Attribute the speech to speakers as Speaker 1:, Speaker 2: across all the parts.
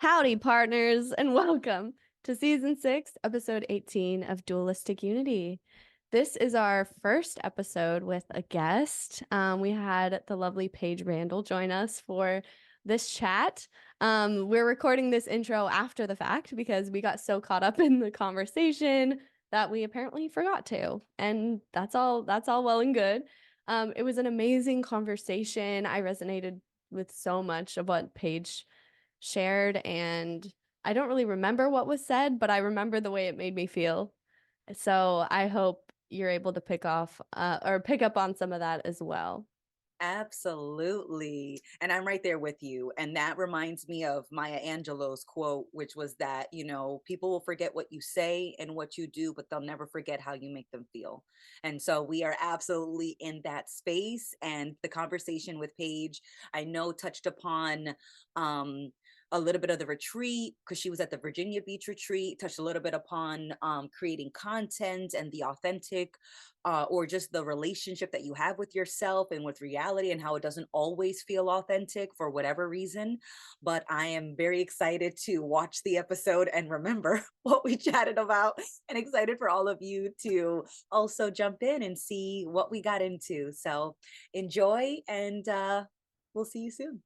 Speaker 1: Howdy, partners, and welcome to Season 6, Episode 18 of Dualistic Unity. This is our first episode with a guest. We had the lovely Paige Randall join us for this chat. We're recording this intro after the fact because we got so caught up in the conversation that we apparently forgot to. And that's all well and good. It was an amazing conversation. I resonated with so much of what Paige shared, and I don't really remember what was said, but I remember the way it made me feel. So I hope you're able to pick up on some of that as well.
Speaker 2: Absolutely. And I'm right there with you. And that reminds me of Maya Angelou's quote, which was that, people will forget what you say and what you do, but they'll never forget how you make them feel. And so we are absolutely in that space. And the conversation with Paige, I know, touched upon a little bit of the retreat because she was at the Virginia Beach retreat, touched a little bit upon creating content and the authentic or just the relationship that you have with yourself and with reality and how it doesn't always feel authentic for whatever reason. But I am very excited to watch the episode and remember what we chatted about, and excited for all of you to also jump in and see what we got into. So enjoy, and we'll see you soon.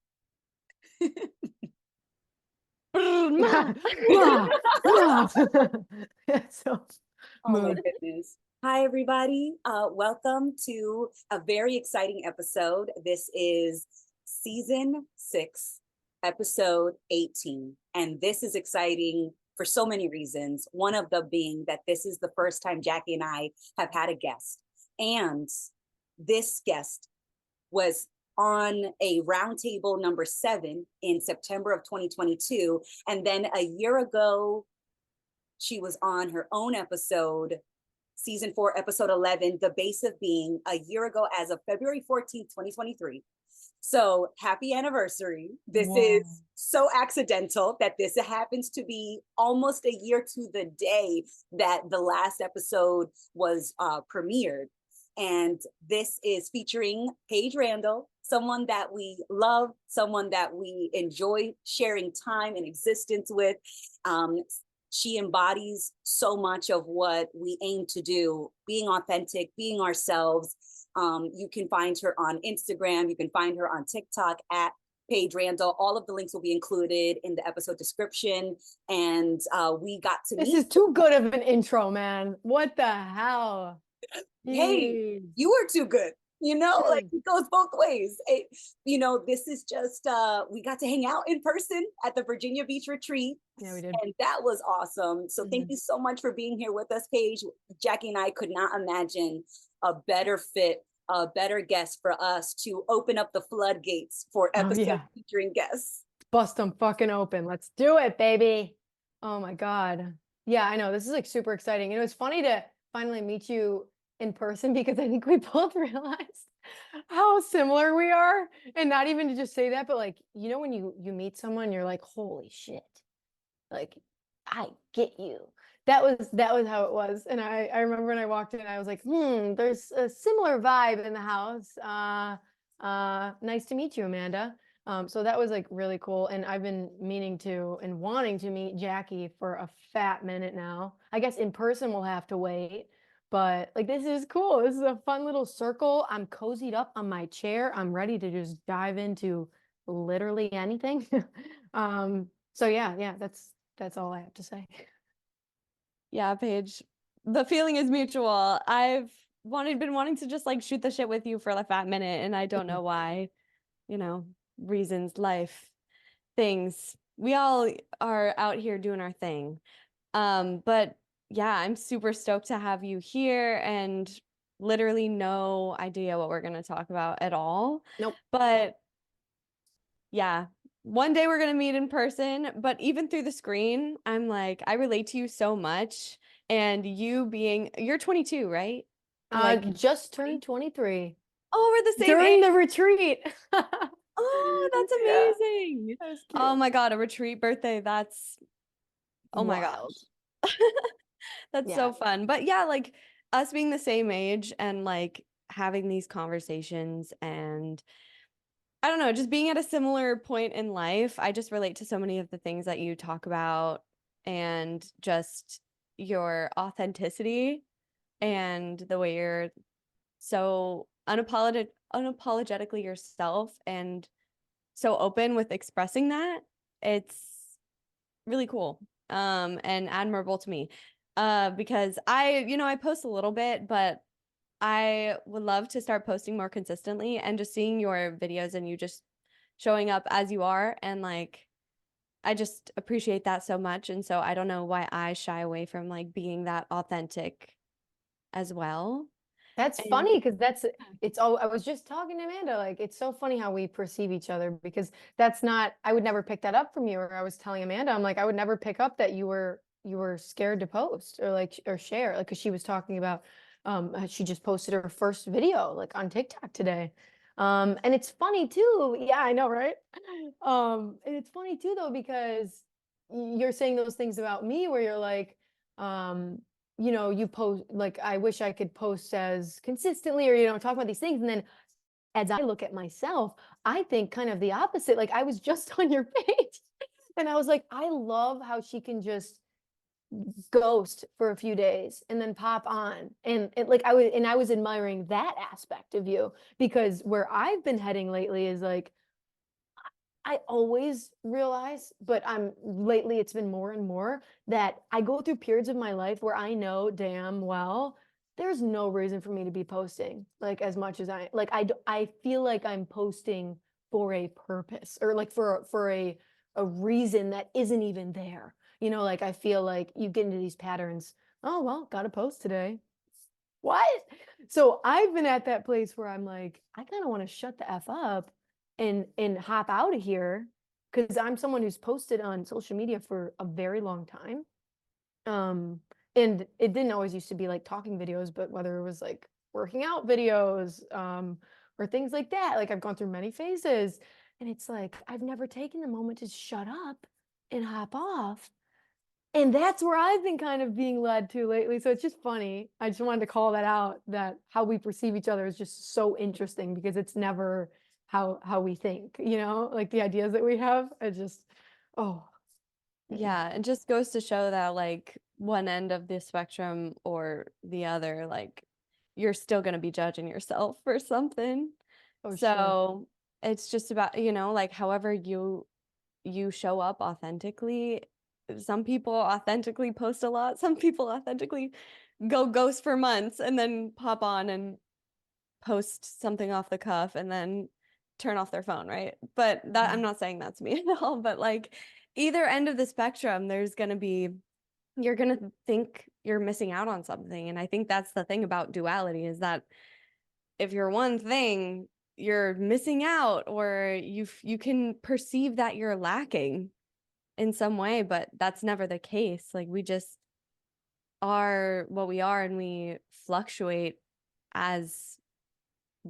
Speaker 1: So,
Speaker 2: oh my goodness. Hi, everybody. Welcome to a very exciting episode. This is Season 6, Episode 18. And this is exciting for so many reasons. One of them being that this is the first time Jackie and I have had a guest. And this guest was on a roundtable number 7 in September of 2022. And then a year ago, she was on her own episode, Season 4, Episode 11, the base of being, a year ago as of February 14th, 2023. So happy anniversary. This is so accidental that this happens to be almost a year to the day that the last episode was premiered. And this is featuring Paige Randall, someone that we love, someone that we enjoy sharing time and existence with. She embodies so much of what we aim to do, being authentic, being ourselves. You can find her on Instagram. You can find her on TikTok at Paige Randall. All of the links will be included in the episode description. And we got to meet.
Speaker 3: This is too good of an intro, man. What the hell?
Speaker 2: Hey, you were too good. Like it goes both ways. This is just, we got to hang out in person at the Virginia Beach retreat.
Speaker 3: Yeah, we did.
Speaker 2: And that was awesome. So thank you so much for being here with us, Paige. Jackie and I could not imagine a better fit, a better guest for us to open up the floodgates for episodes featuring guests.
Speaker 3: Bust them fucking open. Let's do it, baby. Oh my God. Yeah, I know. This is like super exciting. And it was funny to finally meet you in person because I think we both realized how similar we are. And not even to just say that, but like, when you meet someone, you're like, holy shit. Like, I get you. That was how it was. And I remember when I walked in, I was like, there's a similar vibe in the house. Nice to meet you, Amanda. So that was like really cool. And I've been meaning to and wanting to meet Jackie for a fat minute now. I guess in person we'll have to wait. But like, this is cool. This is a fun little circle. I'm cozied up on my chair. I'm ready to just dive into literally anything. So yeah, that's all I have to say.
Speaker 1: Yeah, Paige, the feeling is mutual. I've been wanting to just like shoot the shit with you for a fat minute, and I don't know why, reasons, life, things. We all are out here doing our thing. But yeah, I'm super stoked to have you here, and literally no idea what we're going to talk about at all.
Speaker 3: Nope.
Speaker 1: But yeah, one day we're going to meet in person, but even through the screen, I'm like, I relate to you so much. And you're 22, right?
Speaker 3: Just turned 23.
Speaker 1: Oh, we're the same
Speaker 3: during
Speaker 1: age.
Speaker 3: the retreat.
Speaker 1: Oh, that's amazing. Yeah, oh my God, a retreat birthday. That's, oh my God. That's so fun. But yeah, like us being the same age and like having these conversations and I don't know, just being at a similar point in life, I just relate to so many of the things that you talk about and just your authenticity and the way you're so unapologetically yourself and so open with expressing that. It's really cool and admirable to me because I post a little bit, but I would love to start posting more consistently and just seeing your videos and you just showing up as you are. And like, I just appreciate that so much. And so I don't know why I shy away from like being that authentic as well.
Speaker 3: That's
Speaker 1: And
Speaker 3: funny because it's all I was just talking to Amanda, like it's so funny how we perceive each other because that's not, I would never pick that up from you. Or I was telling Amanda, I'm like, I would never pick up that you were scared to post or like or share, like because she was talking about she just posted her first video like on TikTok today. And it's funny too. Yeah, I know, right? And it's funny too though, because you're saying those things about me where you're like, you post like, I wish I could post as consistently or, talk about these things. And then as I look at myself, I think kind of the opposite. Like I was just on your page and I was like, I love how she can just ghost for a few days and then pop on. And like I was admiring that aspect of you because where I've been heading lately is like, I always realize, but lately it's been more and more that I go through periods of my life where I know damn well there's no reason for me to be posting like as much as I feel like I'm posting for a purpose or like for a reason that isn't even there. Like I feel like you get into these patterns. Oh, well, gotta post today. What? So I've been at that place where I'm like, I kind of want to shut the F up and hop out of here because I'm someone who's posted on social media for a very long time. And it didn't always used to be like talking videos, but whether it was like working out videos, or things like that, like I've gone through many phases. And it's like I've never taken the moment to shut up and hop off. And that's where I've been kind of being led to lately. So it's just funny. I just wanted to call that out, that how we perceive each other is just so interesting because it's never how we think, like the ideas that we have. It just, oh.
Speaker 1: yeah, it just goes to show that like one end of the spectrum or the other, like you're still going to be judging yourself for something.
Speaker 3: Oh, sure.
Speaker 1: So it's just about, like however you show up authentically. Some people authentically post a lot. Some people authentically go ghost for months and then pop on and post something off the cuff and then turn off their phone, right? But that I'm not saying that's me at all, but like either end of the spectrum, you're going to think you're missing out on something. And I think that's the thing about duality is that if you're one thing, you're missing out or you can perceive that you're lacking in some way, but that's never the case. Like we just are what we are and we fluctuate as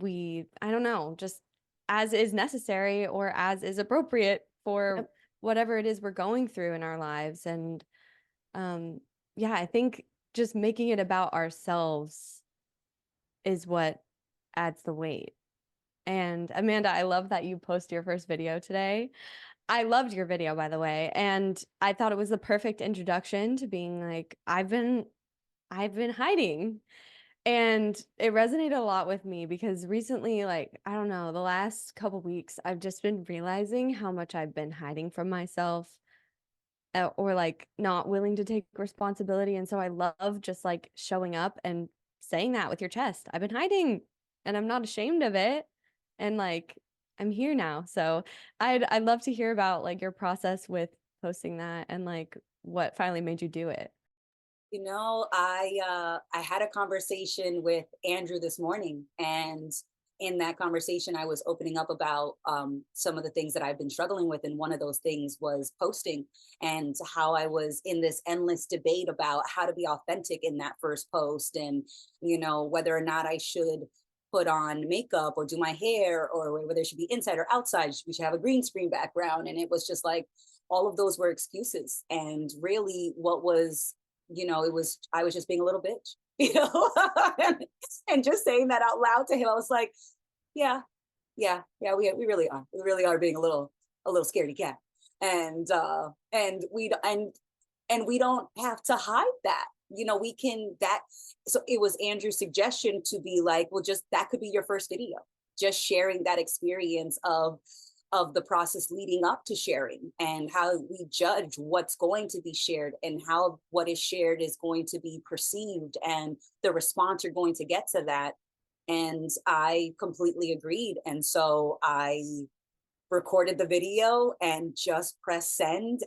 Speaker 1: I don't know, just as is necessary or as is appropriate for
Speaker 3: Yep.
Speaker 1: whatever it is we're going through in our lives. And yeah, I think just making it about ourselves is what adds the weight. And Amanda, I love that you posted your first video today. I loved your video, by the way, and I thought it was the perfect introduction to being like, I've been hiding. And it resonated a lot with me because recently, like, I don't know, the last couple weeks, I've just been realizing how much I've been hiding from myself or like not willing to take responsibility. And so I love just like showing up and saying that with your chest. I've been hiding and I'm not ashamed of it. And like, I'm here now. So I'd love to hear about like your process with posting that and like what finally made you do it.
Speaker 2: I had a conversation with Andrew this morning, and in that conversation, I was opening up about some of the things that I've been struggling with, and one of those things was posting, and how I was in this endless debate about how to be authentic in that first post, and whether or not I should put on makeup or do my hair, or whether it should be inside or outside. We should have a green screen background, and it was just like all of those were excuses, and really, what was I was just being a little bitch, and just saying that out loud to him. I was like, yeah, Yeah, we really are. We really are being a little scaredy cat, and we don't have to hide that. You know, we can that. So it was Andrew's suggestion to be like, well, just that could be your first video, just sharing that experience of the process leading up to sharing, and how we judge what's going to be shared, and how what is shared is going to be perceived, and the response you're going to get to that. And I completely agreed. And so I recorded the video and just press send.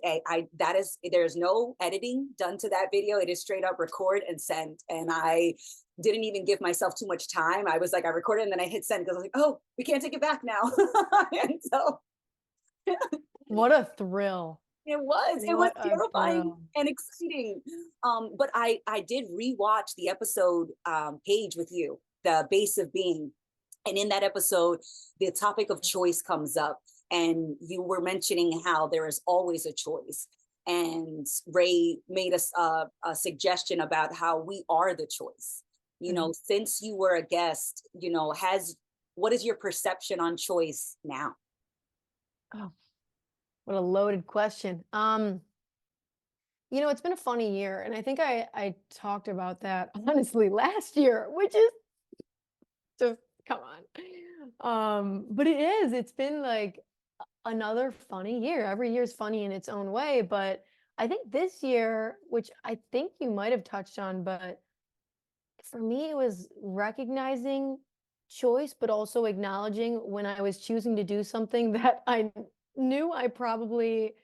Speaker 2: That is, there's no editing done to that video. It is straight up record and send. And I didn't even give myself too much time. I was like, I recorded and then I hit send because I was like, oh, we can't take it back now. And so
Speaker 3: What a thrill.
Speaker 2: it was
Speaker 3: What a
Speaker 2: terrifying
Speaker 3: thrill.
Speaker 2: and exciting. But I did rewatch the episode, Paige, with you, the base of being. And in that episode, the topic of choice comes up, and you were mentioning how there is always a choice. And Ray made us a suggestion about how we are the choice. You know, since you were a guest, you know, what is your perception on choice now?
Speaker 3: Oh, what a loaded question. You know, it's been a funny year, and I think I talked about that honestly last year, which is just come on. But it's been like another funny year. Every year is funny in its own way, but I think this year, which I think you might have touched on, but for me, it was recognizing choice, but also acknowledging when I was choosing to do something that I knew I probably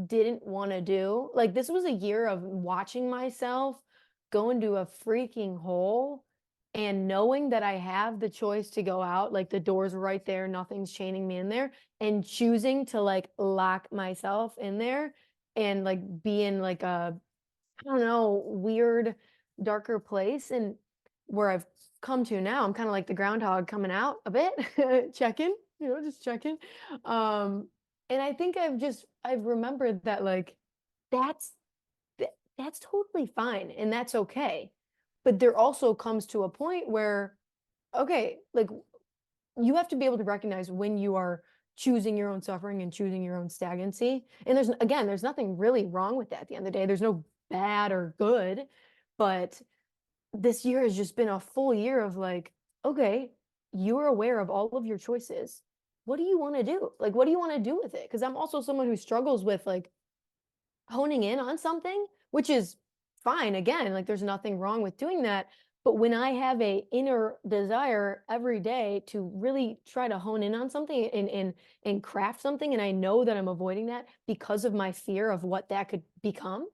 Speaker 3: didn't want to do. Like, this was a year of watching myself go into a freaking hole and knowing that I have the choice to go out, like the door's right there, nothing's chaining me in there, and choosing to like lock myself in there and like be in like a, I don't know, weird, darker place. And where I've come to now, I'm kind of like the groundhog coming out a bit, checking, just checking. Um, and I think I've remembered that like that's that's totally fine and that's okay. But there also comes to a point where, okay, like you have to be able to recognize when you are choosing your own suffering and choosing your own stagnancy. And there's nothing really wrong with that at the end of the day. There's no bad or good, but this year has just been a full year of like, okay, you're aware of all of your choices. What do you want to do? Like, what do you want to do with it? Because I'm also someone who struggles with like honing in on something, which is fine. Again, like there's nothing wrong with doing that. But when I have a inner desire every day to really try to hone in on something and craft something, and I know that I'm avoiding that because of my fear of what that could become,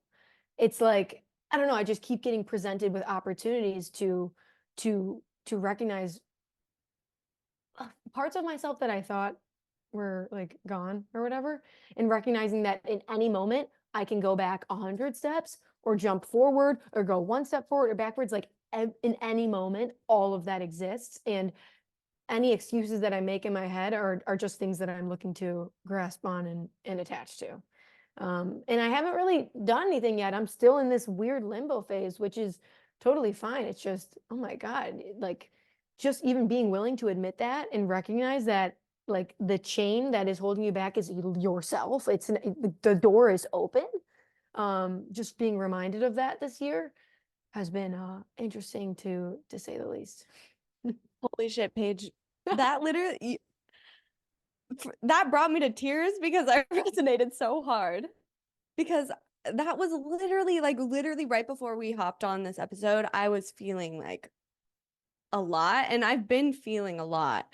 Speaker 3: it's like, I don't know, I just keep getting presented with opportunities to recognize parts of myself that I thought were like gone or whatever, and recognizing that in any moment I can go back 100 steps or jump forward or go one step forward or backwards. Like in any moment, all of that exists. And any excuses that I make in my head are just things that I'm looking to grasp on and attach to. And I haven't really done anything yet. I'm still in this weird limbo phase, which is totally fine. It's just, oh my God, like just even being willing to admit that and recognize that like the chain that is holding you back is yourself. The door is open. Just being reminded of that this year has been interesting to say the least.
Speaker 1: Holy shit, Paige. That literally that brought me to tears because I resonated so hard. Because that was literally right before we hopped on this episode, I was feeling like a lot, and I've been feeling a lot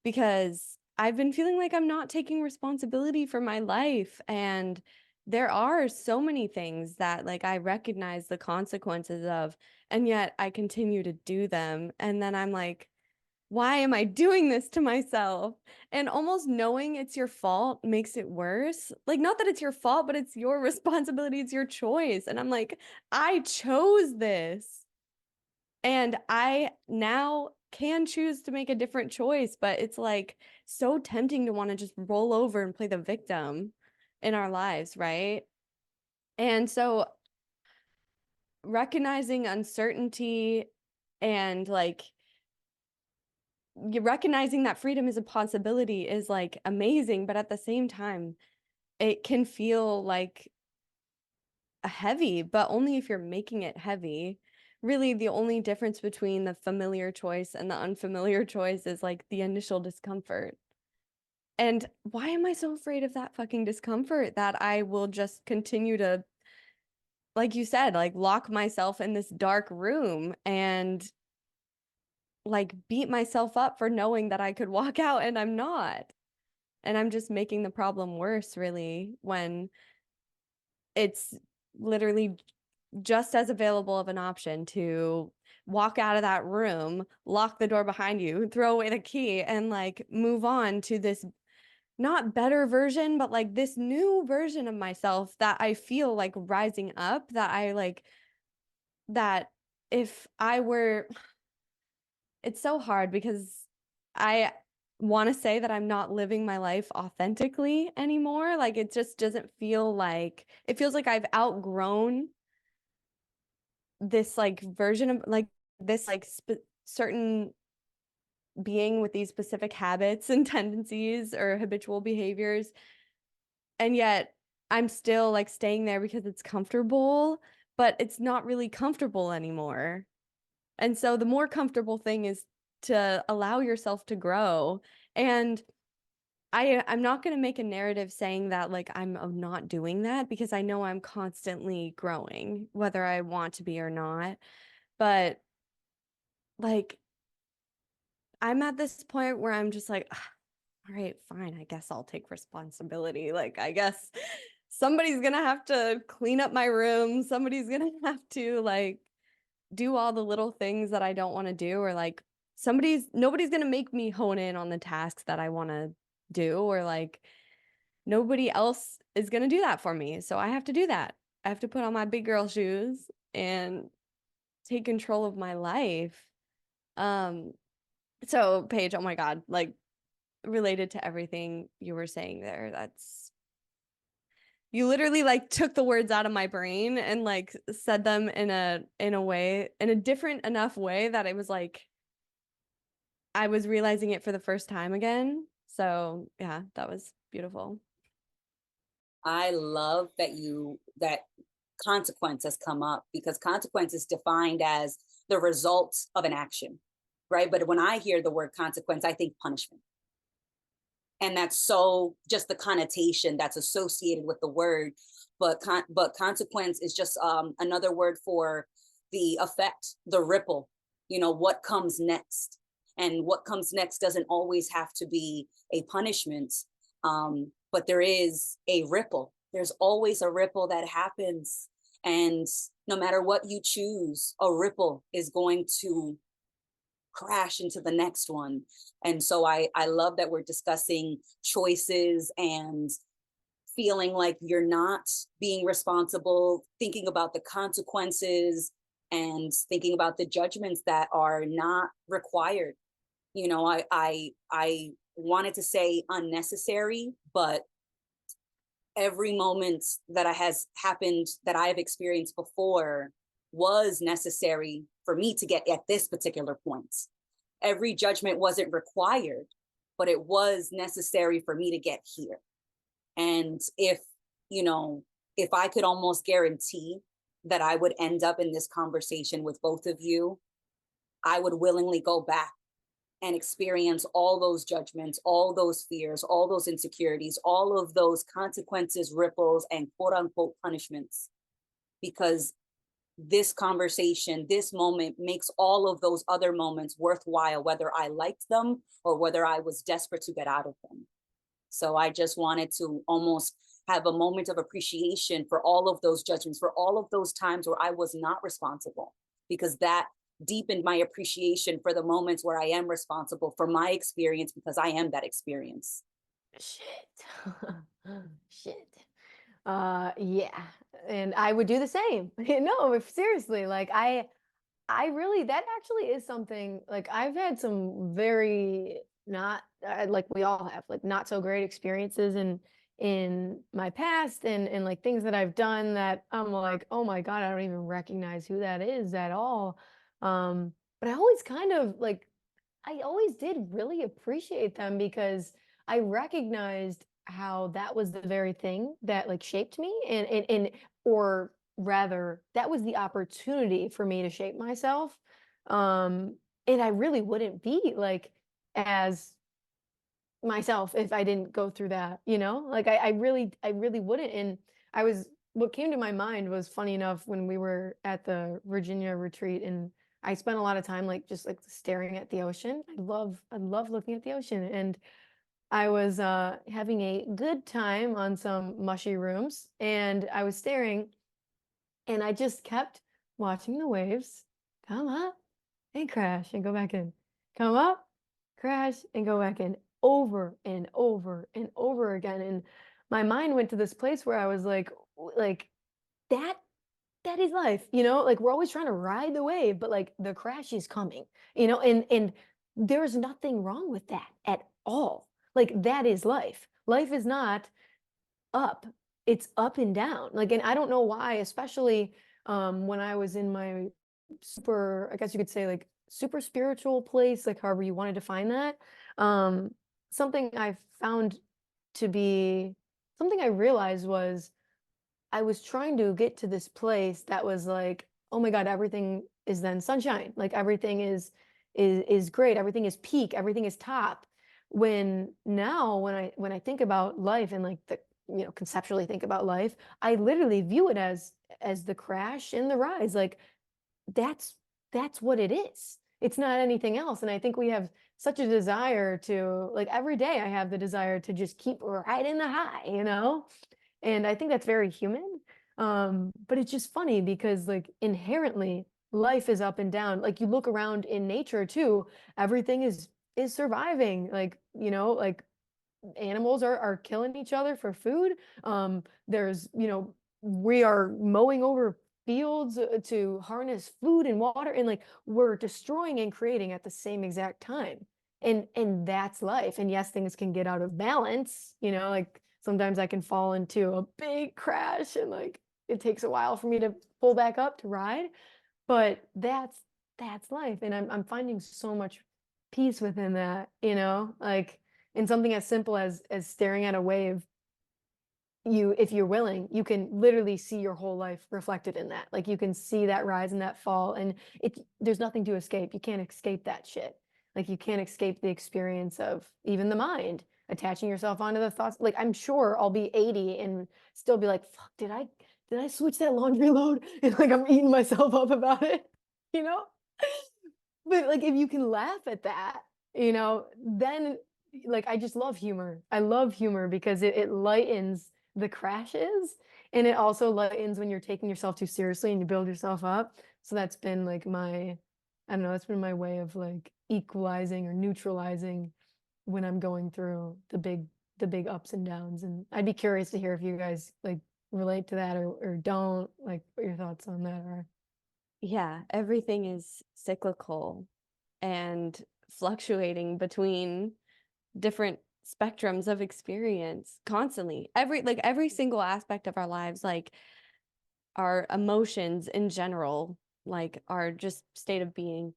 Speaker 1: because I've been feeling like I'm not taking responsibility for my life, and there are so many things that like I recognize the consequences of, and yet I continue to do them, and then I'm like, why am I doing this to myself? And almost knowing it's your fault makes it worse. Like, not that it's your fault, but it's your responsibility, it's your choice. And I'm like, I chose this. And I now can choose to make a different choice, but it's like so tempting to want to just roll over and play the victim in our lives, right? And so recognizing uncertainty and like recognizing that freedom is a possibility is like amazing, but at the same time, it can feel like a heavy, but only if you're making it heavy. Really, the only difference between the familiar choice and the unfamiliar choice is like the initial discomfort. And why am I so afraid of that fucking discomfort that I will just continue to, like you said, like lock myself in this dark room and like beat myself up for knowing that I could walk out and I'm not. And I'm just making the problem worse, really, when it's literally just as available of an option to walk out of that room, lock the door behind you, throw away the key, and like move on to this not better version, but like this new version of myself that I feel like rising up, that I like, that if I were, it's so hard because I want to say that I'm not living my life authentically anymore. Like it just doesn't feel like, it feels like I've outgrown this like version of like this like certain being with these specific habits and tendencies or habitual behaviors. And yet I'm still like staying there because it's comfortable, but it's not really comfortable anymore. And so the more comfortable thing is to allow yourself to grow. And I'm not going to make a narrative saying that like I'm not doing that, because I know I'm constantly growing, whether I want to be or not. But like I'm at this point where I'm just like, all right, fine, I guess I'll take responsibility. Like, I guess somebody's gonna have to clean up my room. Somebody's gonna have to like do all the little things that I don't want to do, or like nobody's gonna make me hone in on the tasks that I want to do, or like nobody else is gonna do that for me. So I have to do that. I have to put on my big girl shoes and take control of my life. Um, so Paige, oh my God, like related to everything you were saying there, that's, you literally like took the words out of my brain and like said them in a way, in a different enough way that it was like I was realizing it for the first time again. So yeah, that was beautiful.
Speaker 2: I love that consequence has come up, because consequence is defined as the results of an action, right? But when I hear the word consequence, I think punishment. And that's so just the connotation that's associated with the word. But consequence is just another word for the effect, the ripple, what comes next. And what comes next doesn't always have to be a punishment, but there is a ripple. There's always a ripple that happens. And no matter what you choose, a ripple is going to crash into the next one. And so I love that we're discussing choices and feeling like you're not being responsible, thinking about the consequences and thinking about the judgments that are not required. I wanted to say unnecessary, but every moment that has happened that I have experienced before was necessary for me to get at this particular point. Every judgment wasn't required, but it was necessary for me to get here. And if I could almost guarantee that I would end up in this conversation with both of you, I would willingly go back and experience all those judgments, all those fears, all those insecurities, all of those consequences, ripples, and quote unquote punishments. Because this conversation, this moment makes all of those other moments worthwhile, whether I liked them or whether I was desperate to get out of them. So I just wanted to almost have a moment of appreciation for all of those judgments, for all of those times where I was not responsible, because that deepened my appreciation for the moments where I am responsible for my experience, because I am that experience.
Speaker 3: Shit. Shit. Yeah. And I would do the same. No, if seriously, like I really, that actually is something, like I've had some very not like we all have, like not so great experiences in my past, and like things that I've done that I'm like, oh my God, I don't even recognize who that is at all. But I always kind of like I always did really appreciate them because I recognized how that was the very thing that like shaped me and or rather that was the opportunity for me to shape myself. And I really wouldn't be like as myself if I didn't go through that, you know? Like I really wouldn't. And I was what came to my mind was funny enough when we were at the Virginia retreat and I spent a lot of time like just like staring at the ocean. I love looking at the ocean. And I was having a good time on some mushy rooms and I was staring and I just kept watching the waves come up and crash and go back in. Come up, crash, and go back in over and over and over again. And my mind went to this place where I was like that that is life, you know? Like we're always trying to ride the wave, but like the crash is coming, you know, and there's nothing wrong with that at all. Like that is life. Life is not up. It's up and down. Like, and I don't know why, especially when I was in my super, I guess you could say like super spiritual place, like however you want to define that. Um, something I found to be something I realized was I was trying to get to this place that was like, oh my God, everything is then sunshine. Like everything is great. Everything is peak. Everything is top. When now when I think about life and like the conceptually think about life, I literally view it as the crash and the rise. Like that's that's what it is. It's not anything else. And I think we have such a desire to like every day I have the desire to just keep riding the high, you know? And I think that's very human. But it's just funny because like inherently life is up and down. Like you look around in nature too, everything is surviving. Like, like animals are killing each other for food. There's, we are mowing over fields to harness food and water and like we're destroying and creating at the same exact time. And that's life. And yes, things can get out of balance, like sometimes I can fall into a big crash and like it takes a while for me to pull back up to ride, but that's life. And I'm finding so much peace within that, like in something as simple as staring at a wave, if you're willing, you can literally see your whole life reflected in that. Like you can see that rise and that fall, and there's nothing to escape. You can't escape that shit. Like you can't escape the experience of even the mind attaching yourself onto the thoughts. Like I'm sure I'll be 80 and still be like, fuck, did I switch that laundry load? And like I'm eating myself up about it, you know? But like if you can laugh at that, then like I just love humor. I love humor because it lightens the crashes and it also lightens when you're taking yourself too seriously and you build yourself up. So that's been like I don't know, that's been my way of like equalizing or neutralizing when I'm going through the big ups and downs. And I'd be curious to hear if you guys like relate to that or don't, like what your thoughts on that are.
Speaker 1: Yeah, everything is cyclical and fluctuating between different spectrums of experience constantly. Every single aspect of our lives, like our emotions in general, like our just state of being,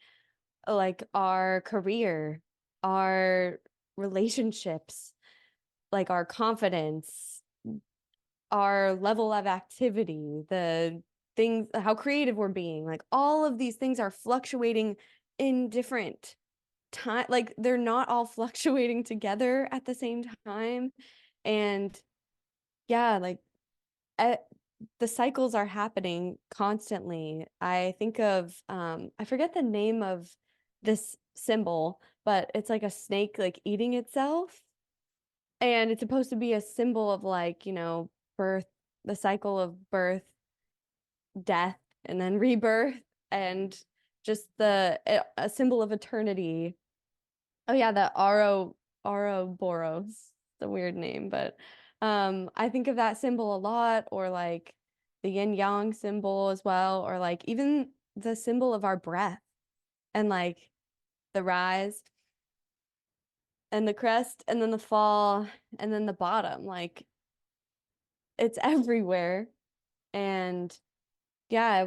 Speaker 1: like our career, our relationships, like our confidence, our level of activity, the things, how creative we're being, like all of these things are fluctuating in different time. Like they're not all fluctuating together at the same time. And yeah, like the cycles are happening constantly. I think of, I forget the name of this symbol, but it's like a snake like eating itself. And it's supposed to be a symbol of like, birth, the cycle of birth, death, and then rebirth, and just a symbol of eternity. Oh yeah, the Ouroboros, the weird name, but I think of that symbol a lot, or like the yin yang symbol as well, or like even the symbol of our breath and like the rise and the crest and then the fall and then the bottom. Like it's everywhere. And Yeah,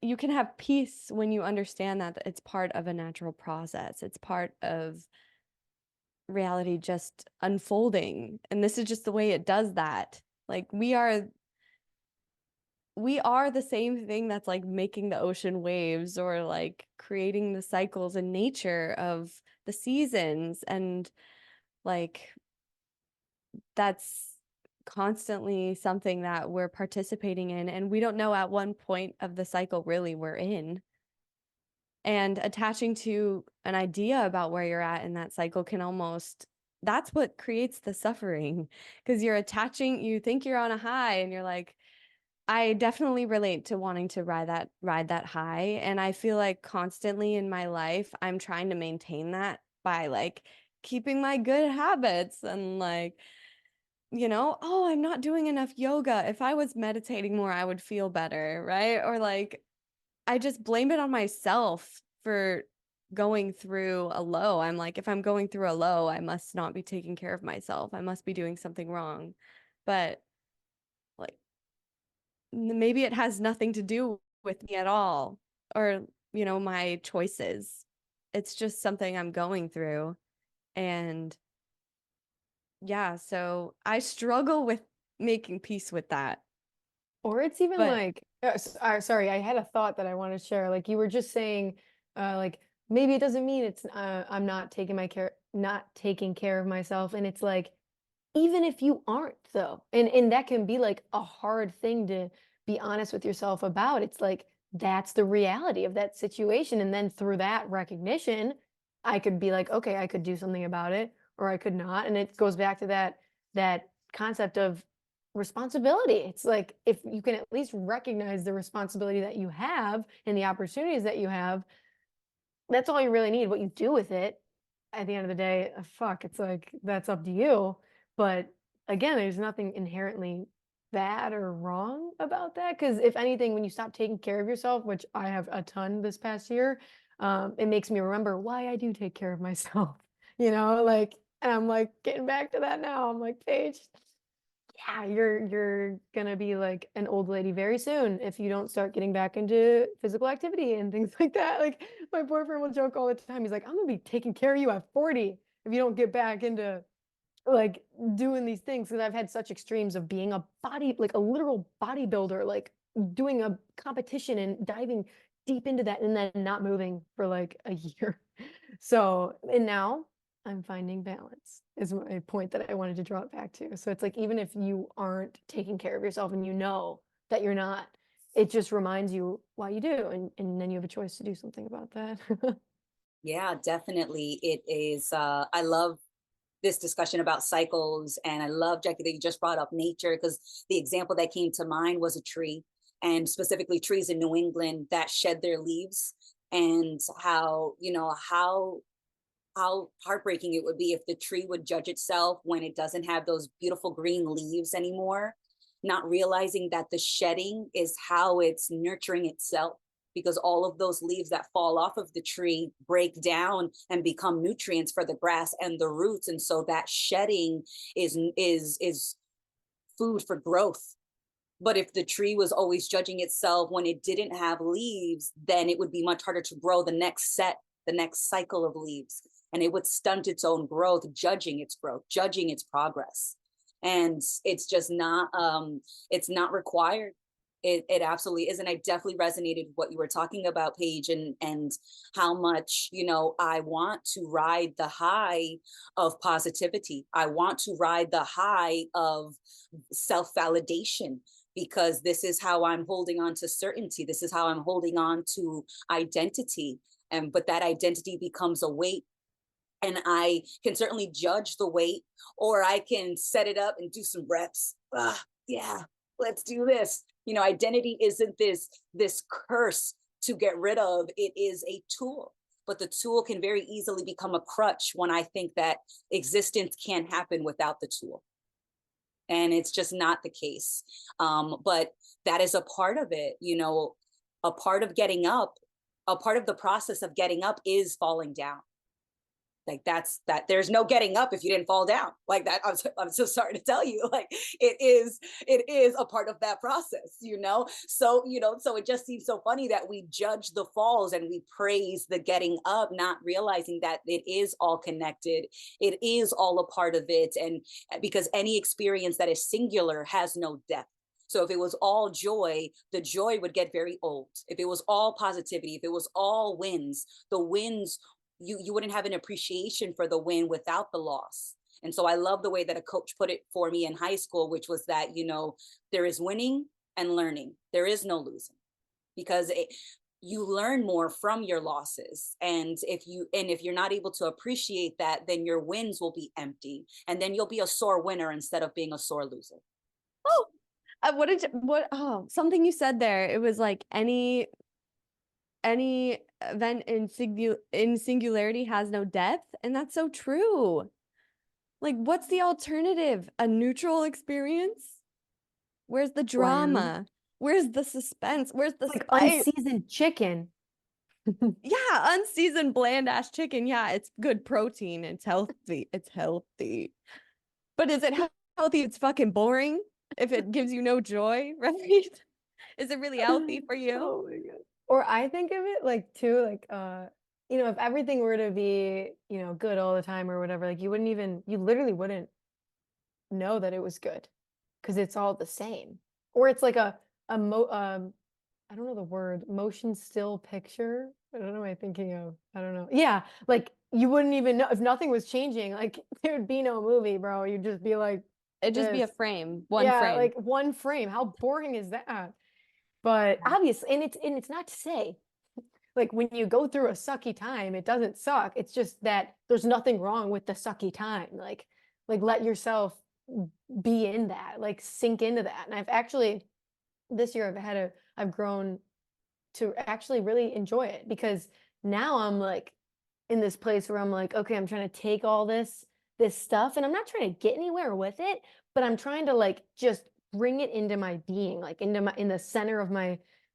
Speaker 1: you can have peace when you understand that it's part of a natural process. It's part of reality just unfolding. And this is just the way it does that. Like we are the same thing that's like making the ocean waves or like creating the cycles in nature of the seasons, and like that's constantly something that we're participating in, and we don't know at one point of the cycle really we're in. And attaching to an idea about where you're at in that cycle can almost, that's what creates the suffering, because you think you're on a high and you're like, I definitely relate to wanting to ride that high. And I feel like constantly in my life, I'm trying to maintain that by like keeping my good habits and like, oh, I'm not doing enough yoga. If I was meditating more, I would feel better, right? Or like, I just blame it on myself for going through a low. I'm like, if I'm going through a low, I must not be taking care of myself. I must be doing something wrong. But like, maybe it has nothing to do with me at all, or my choices. It's just something I'm going through. And yeah, so I struggle with making peace with that.
Speaker 3: Or it's even
Speaker 1: But
Speaker 3: like, sorry, I had a thought that I want to share. Like you were just saying, like maybe it doesn't mean it's I'm not taking care of myself. And it's like, even if you aren't though, and that can be like a hard thing to be honest with yourself about. It's like that's the reality of that situation. And then through that recognition, I could be like, okay, I could do something about it, or I could not. And it goes back to that concept of responsibility. It's like if you can at least recognize the responsibility that you have and the opportunities that you have, that's all you really need. What you do with it at the end of the day, fuck, it's like that's up to you. But again, there's nothing inherently bad or wrong about that. Because if anything, when you stop taking care of yourself, which I have a ton this past year, it makes me remember why I do take care of myself. Like, and I'm like getting back to that now. I'm like, Paige, yeah, you're gonna be like an old lady very soon if you don't start getting back into physical activity and things like that. Like my boyfriend will joke all the time. He's like, I'm gonna be taking care of you at 40 if you don't get back into like doing these things. Because I've had such extremes of being like a literal bodybuilder, like doing a competition and diving deep into that and then not moving for like a year. So, and now I'm finding balance is my point that I wanted to draw it back to. So it's like, even if you aren't taking care of yourself and you know that you're not, it just reminds you why you do. And then you have a choice to do something about that.
Speaker 2: Yeah, definitely. It is, I love this discussion about cycles. And I love, Jackie, that you just brought up nature, because the example that came to mind was a tree, and specifically trees in New England that shed their leaves, and how, how heartbreaking it would be if the tree would judge itself when it doesn't have those beautiful green leaves anymore, not realizing that the shedding is how it's nurturing itself, because all of those leaves that fall off of the tree break down and become nutrients for the grass and the roots. And so that shedding is food for growth. But if the tree was always judging itself when it didn't have leaves, then it would be much harder to grow the next cycle of leaves. And it would stunt its own growth, judging its growth, judging its progress. And it's just it's not required. It absolutely is. And I definitely resonated with what you were talking about, Paige, and how much, I want to ride the high of positivity. I want to ride the high of self-validation, because this is how I'm holding on to certainty. This is how I'm holding on to identity. But that identity becomes a weight. And I can certainly judge the weight, or I can set it up and do some reps. Yeah, let's do this. Identity isn't this curse to get rid of. It is a tool, but the tool can very easily become a crutch when I think that existence can't happen without the tool. And it's just not the case. But that is a part of it. A part of getting up, a part of the process of getting up is falling down. Like that's that. There's no getting up if you didn't fall down. Like that. I'm so sorry to tell you. Like it is a part of that process, you know. So so it just seems so funny that we judge the falls and we praise the getting up, not realizing that it is all connected. It is all a part of it, and because any experience that is singular has no depth. So if it was all joy, the joy would get very old. If it was all positivity, if it was all wins, the wins, you wouldn't have an appreciation for the win without the loss. And so I love the way that a coach put it for me in high school, which was that, there is winning and learning. There is no losing, because you learn more from your losses. And if you're not able to appreciate that, then your wins will be empty. And then you'll be a sore winner instead of being a sore loser.
Speaker 1: Oh, something you said there. It was like any event in singularity has no depth, and that's so true. Like, what's the alternative? A neutral experience? Where's the drama? Where's the suspense? Where's the
Speaker 3: like
Speaker 1: spice?
Speaker 3: unseasoned chicken?
Speaker 1: Yeah, unseasoned bland ass chicken. Yeah, it's good protein. It's healthy. It's healthy. But is it healthy? It's fucking boring if it gives you no joy, right? Is it really healthy for you?
Speaker 3: Oh my God. Or I think of it like too, like if everything were to be, good all the time or whatever, like you literally wouldn't know that it was good because it's all the same. Or it's like I don't know the word, motion still picture. I don't know what I'm thinking of. I don't know. Yeah, like you wouldn't even know if nothing was changing, like there'd be no movie, bro. You'd just be like
Speaker 1: It'd just be a
Speaker 3: this.
Speaker 1: frame, one
Speaker 3: Yeah,
Speaker 1: frame.
Speaker 3: like one frame. How boring is that? But obviously, and it's not to say like when you go through a sucky time, it doesn't suck. It's just that there's nothing wrong with the sucky time. Like let yourself be in that, like sink into that. And I've actually this year I've grown to actually really enjoy it, because now I'm like in this place where I'm like, okay, I'm trying to take all this stuff, and I'm not trying to get anywhere with it, but I'm trying to like just bring it into my being, like in the center of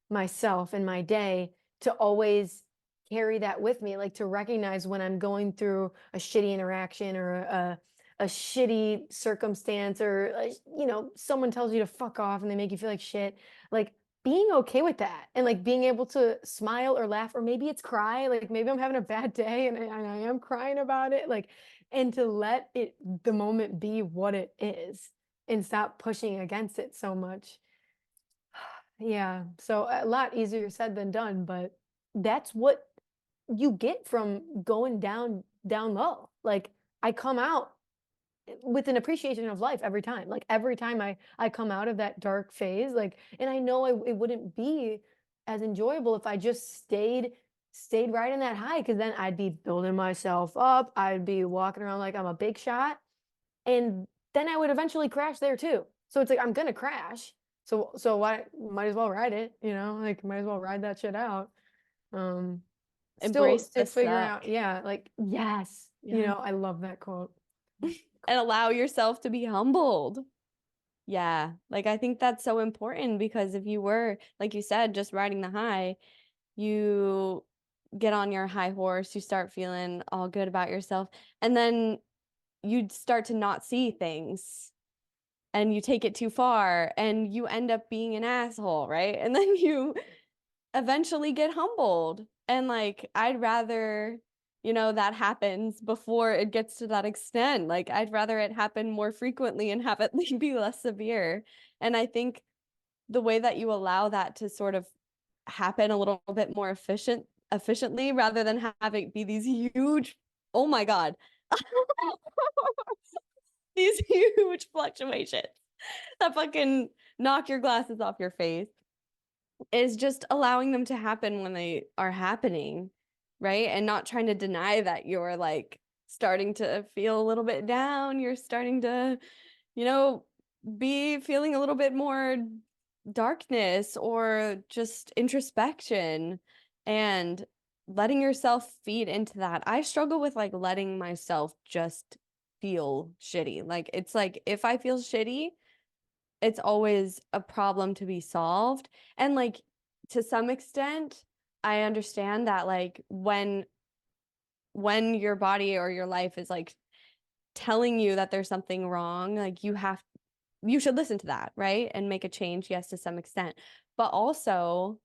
Speaker 3: myself and my day, to always carry that with me, like to recognize when I'm going through a shitty interaction or a shitty circumstance, or someone tells you to fuck off and they make you feel like shit, like being okay with that, and like being able to smile or laugh, or maybe it's cry, like maybe I'm having a bad day and I am crying about it, like, and to let the moment be what it is and stop pushing against it so much. Yeah, so a lot easier said than done, but that's what you get from going down low. Like I come out with an appreciation of life every time. Like every time I come out of that dark phase, like, and I know it wouldn't be as enjoyable if I just stayed right in that high, because then I'd be building myself up. I'd be walking around like I'm a big shot, and then I would eventually crash there too. So it's like I'm gonna crash. So why might as well ride it, like might as well ride that shit out.
Speaker 1: Embrace the
Speaker 3: Still figuring
Speaker 1: suck.
Speaker 3: out, yeah, like yes,
Speaker 1: Yeah.
Speaker 3: I love that quote.
Speaker 1: And allow yourself to be humbled. Yeah, like I think that's so important, because if you were, like you said, just riding the high, you get on your high horse, you start feeling all good about yourself, and then you start to not see things, and you take it too far, and you end up being an asshole, right? And then you eventually get humbled. And like, I'd rather, that happens before it gets to that extent. Like, I'd rather it happen more frequently and have it be less severe. And I think the way that you allow that to sort of happen a little bit more efficiently, rather than have it be these huge, oh my God, these huge fluctuations that fucking knock your glasses off your face, is just allowing them to happen when they are happening, right? And not trying to deny that you're like starting to feel a little bit down. You're starting to, be feeling a little bit more darkness or just introspection, and letting yourself feed into that. I struggle with like letting myself just feel shitty. Like it's like if I feel shitty, it's always a problem to be solved. And like to some extent, I understand that like when when your body or your life is like telling you that there's something wrong, like you should listen to that, right? And make a change, yes, to some extent. But also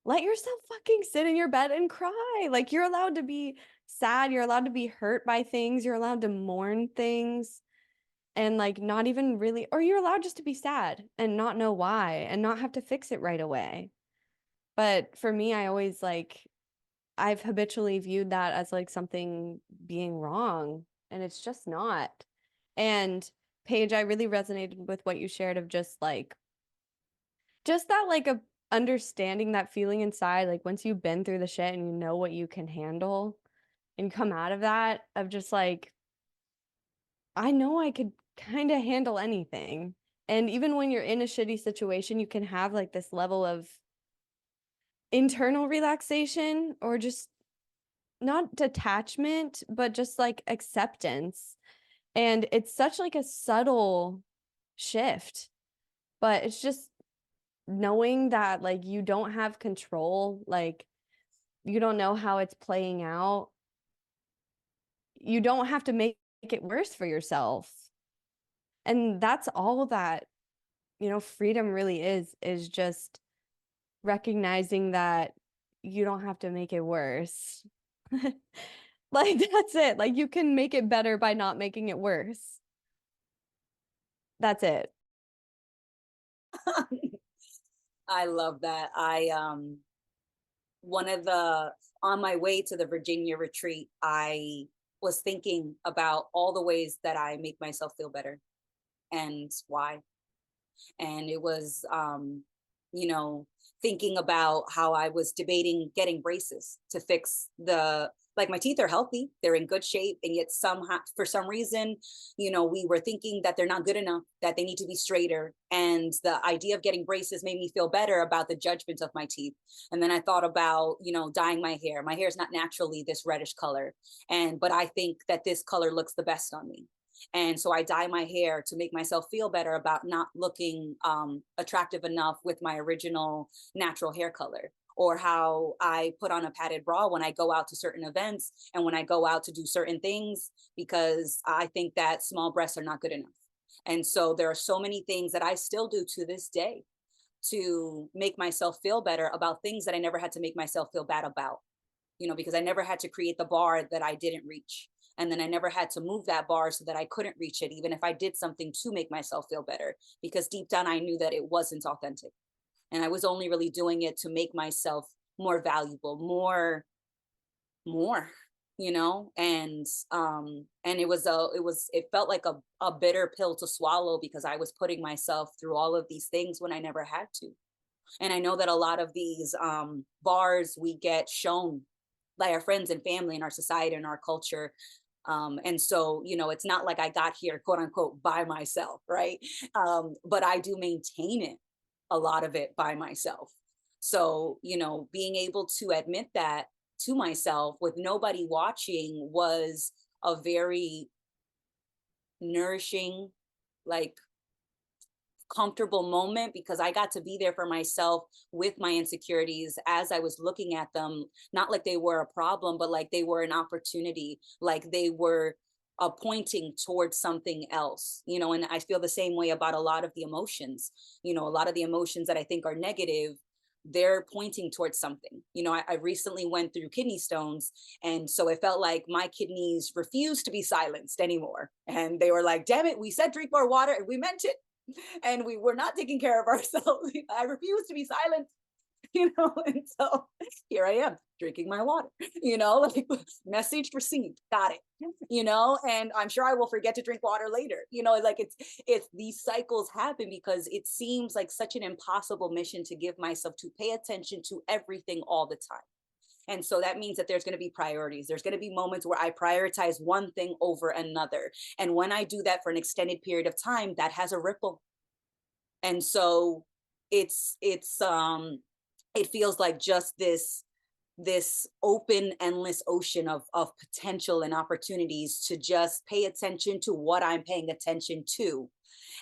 Speaker 1: let yourself fucking sit in your bed and cry. Like, you're allowed to be sad, you're allowed to be hurt by things, you're allowed to mourn things, and like not even really, or you're allowed just to be sad and not know why and not have to fix it right away. But for me, I've habitually viewed that as like something being wrong, and it's just not. And Paige, I really resonated with what you shared of just that like a understanding that feeling inside, like once you've been through the shit and you know what you can handle and come out of that, of just like, I know I could kind of handle anything. And even when you're in a shitty situation, you can have like this level of internal relaxation, or just not detachment, but just like acceptance. And it's such like a subtle shift, but it's just knowing that like you don't have control, like you don't know how it's playing out. You don't have to make it worse for yourself. And that's all that, freedom really is just recognizing that you don't have to make it worse. Like, that's it. Like, you can make it better by not making it worse. That's it.
Speaker 2: I love that. One of the on my way to the Virginia retreat, I was thinking about all the ways that I make myself feel better and why. And it was you know, thinking about how I was debating getting braces to fix like my teeth are healthy, they're in good shape, and yet somehow for some reason, we were thinking that they're not good enough, that they need to be straighter. And the idea of getting braces made me feel better about the judgment of my teeth. And then I thought about, dyeing my hair. My hair is not naturally this reddish color, but I think that this color looks the best on me. And so I dye my hair to make myself feel better about not looking attractive enough with my original natural hair color. Or how I put on a padded bra when I go out to certain events and when I go out to do certain things, because I think that small breasts are not good enough. And so there are so many things that I still do to this day to make myself feel better about things that I never had to make myself feel bad about, because I never had to create the bar that I didn't reach. And then I never had to move that bar so that I couldn't reach it, even if I did something to make myself feel better, because deep down I knew that it wasn't authentic. And I was only really doing it to make myself more valuable, more, and it felt like a bitter pill to swallow, because I was putting myself through all of these things when I never had to. And I know that a lot of these bars we get shown by our friends and family in our society and our culture. And so, it's not like I got here, quote unquote, by myself, right? But I do maintain it, a lot of it, by myself. So, being able to admit that to myself with nobody watching was a very nourishing, like, comfortable moment, because I got to be there for myself with my insecurities as I was looking at them, not like they were a problem, but like they were an opportunity, like they were pointing towards something else, and I feel the same way about a lot of the emotions, a lot of the emotions that I think are negative, they're pointing towards something. I recently went through kidney stones. And so it felt like my kidneys refused to be silenced anymore. And they were like, damn it, we said drink more water and we meant it. And we were not taking care of ourselves. I refuse to be silent, and so here I am drinking my water, like, message received, got it, and I'm sure I will forget to drink water later, like it's these cycles happen because it seems like such an impossible mission to give myself to pay attention to everything all the time. And so that means that there's going to be priorities. There's going to be moments where I prioritize one thing over another. And when I do that for an extended period of time, that has a ripple. And so it feels like just this open, endless ocean of potential and opportunities to just pay attention to what I'm paying attention to.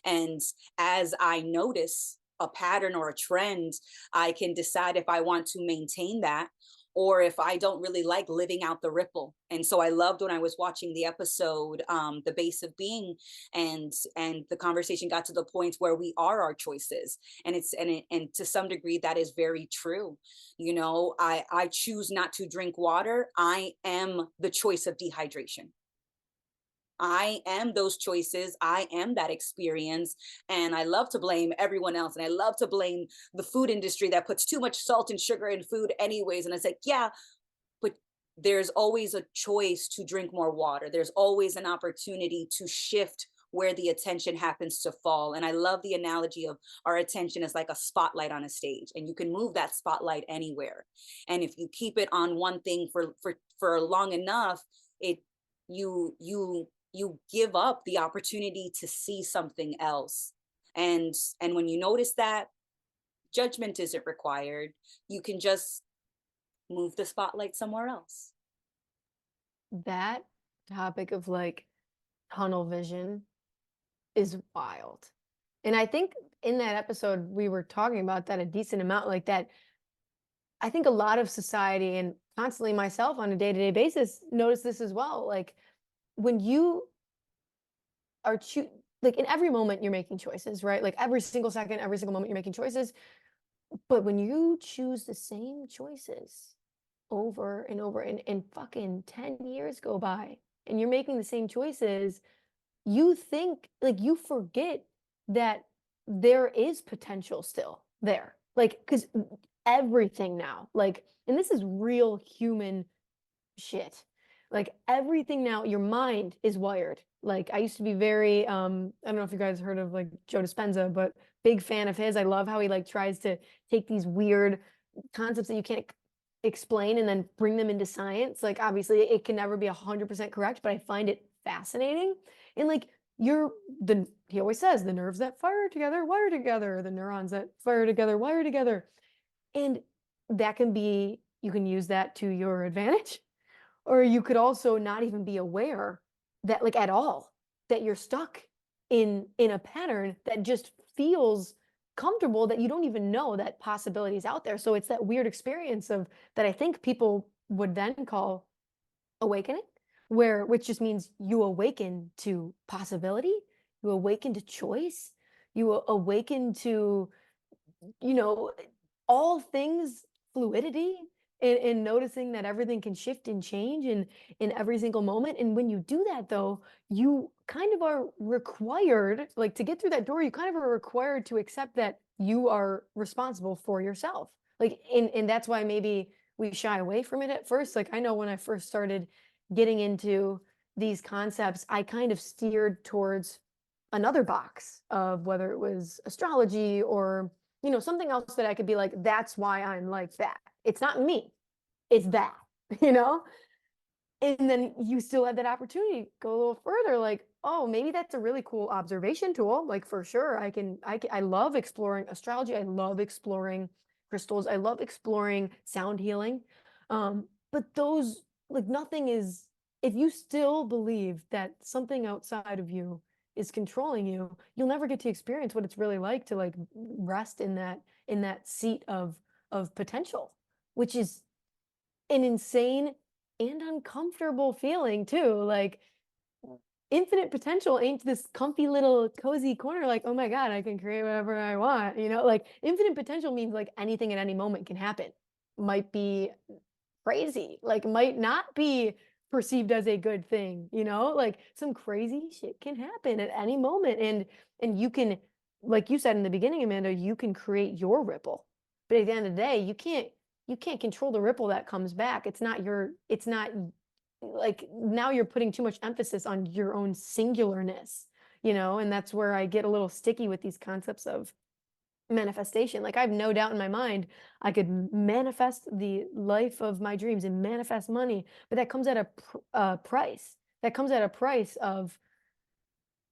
Speaker 2: And as I notice a pattern or a trend, I can decide if I want to maintain that, or if I don't really like living out the ripple. And so I loved when I was watching the episode, The Base of Being, and the conversation got to the point where we are our choices. And to some degree that is very true. You know, I choose not to drink water. I am the choice of dehydration. I am those choices. I am that experience. And I love to blame everyone else. And I love to blame the food industry that puts too much salt and sugar in food anyways. And it's like, yeah, but there's always a choice to drink more water. There's always an opportunity to shift where the attention happens to fall. And I love the analogy of our attention as like a spotlight on a stage, and you can move that spotlight anywhere. And if you keep it on one thing for long enough, it you give up the opportunity to see something else. And when you notice that, judgment isn't required. You can just move the spotlight somewhere else.
Speaker 3: That topic of like tunnel vision is wild. And I think in that episode, we were talking about that a decent amount, like that. I think a lot of society, and constantly myself on a day-to-day basis, notice this as well. Like when you are like in every moment you're making choices, right? Like every single second, every single moment you're making choices. But when you choose the same choices over and over, and fucking 10 years go by and you're making the same choices, you think, like, you forget that there is potential still there. Like, because everything now, like, and this is real human shit. Like everything now, your mind is wired. Like I used to be very, I don't know if you guys heard of like Joe Dispenza, but big fan of his. I love how he like tries to take these weird concepts that you can't explain and then bring them into science. Like obviously it can never be 100% correct, but I find it fascinating. And like he always says the nerves that fire together, wire together, the neurons that fire together, wire together. And that can be, you can use that to your advantage. Or you could also not even be aware that, like, at all, that you're stuck in a pattern that just feels comfortable, that you don't even know that possibility is out there. So it's that weird experience of that I think people would then call awakening, which just means you awaken to possibility, you awaken to choice, you awaken to, you know, all things fluidity, and noticing that everything can shift and change in every single moment. And when you do that, though, you kind of are required, like to get through that door, you kind of are required to accept that you are responsible for yourself. Like, and that's why maybe we shy away from it at first. Like I know when I first started getting into these concepts, I kind of steered towards another box of whether it was astrology or, you know, something else that I could be like, that's why I'm like that. It's not me, it's that, you know? And then you still have that opportunity, go a little further, like, oh, maybe that's a really cool observation tool. Like for sure, I love exploring astrology. I love exploring crystals. I love exploring sound healing. But those, like nothing is, if you still believe that something outside of you is controlling you, you'll never get to experience what it's really like to like rest in that seat of potential, which is an insane and uncomfortable feeling too. Like infinite potential ain't this comfy little cozy corner like, oh my God, I can create whatever I want, you know? Like infinite potential means like anything at any moment can happen. Might be crazy, like might not be perceived as a good thing, you know? Like some crazy shit can happen at any moment. And you can, like you said in the beginning, Amanda, you can create your ripple. But at the end of the day, you can't control the ripple that comes back. It's not like now you're putting too much emphasis on your own singularness, you know? And that's where I get a little sticky with these concepts of manifestation. Like I have no doubt in my mind I could manifest the life of my dreams and manifest money, but that comes at a price. That comes at a price of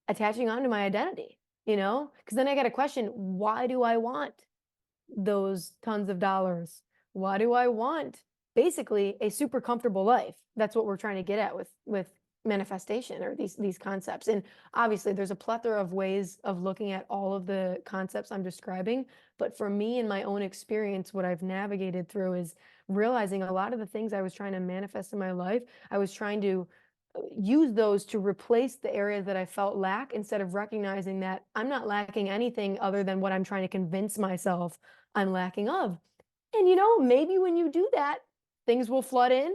Speaker 3: attaching on to my identity, you know? Because then I got a question, why do I want those tons of dollars? Why do I want basically a super comfortable life? That's what we're trying to get at with manifestation or these concepts. And obviously there's a plethora of ways of looking at all of the concepts I'm describing, but for me, in my own experience, what I've navigated through is realizing a lot of the things I was trying to manifest in my life, I was trying to use those to replace the areas that I felt lack, instead of recognizing that I'm not lacking anything other than what I'm trying to convince myself I'm lacking of. And maybe when you do that, things will flood in,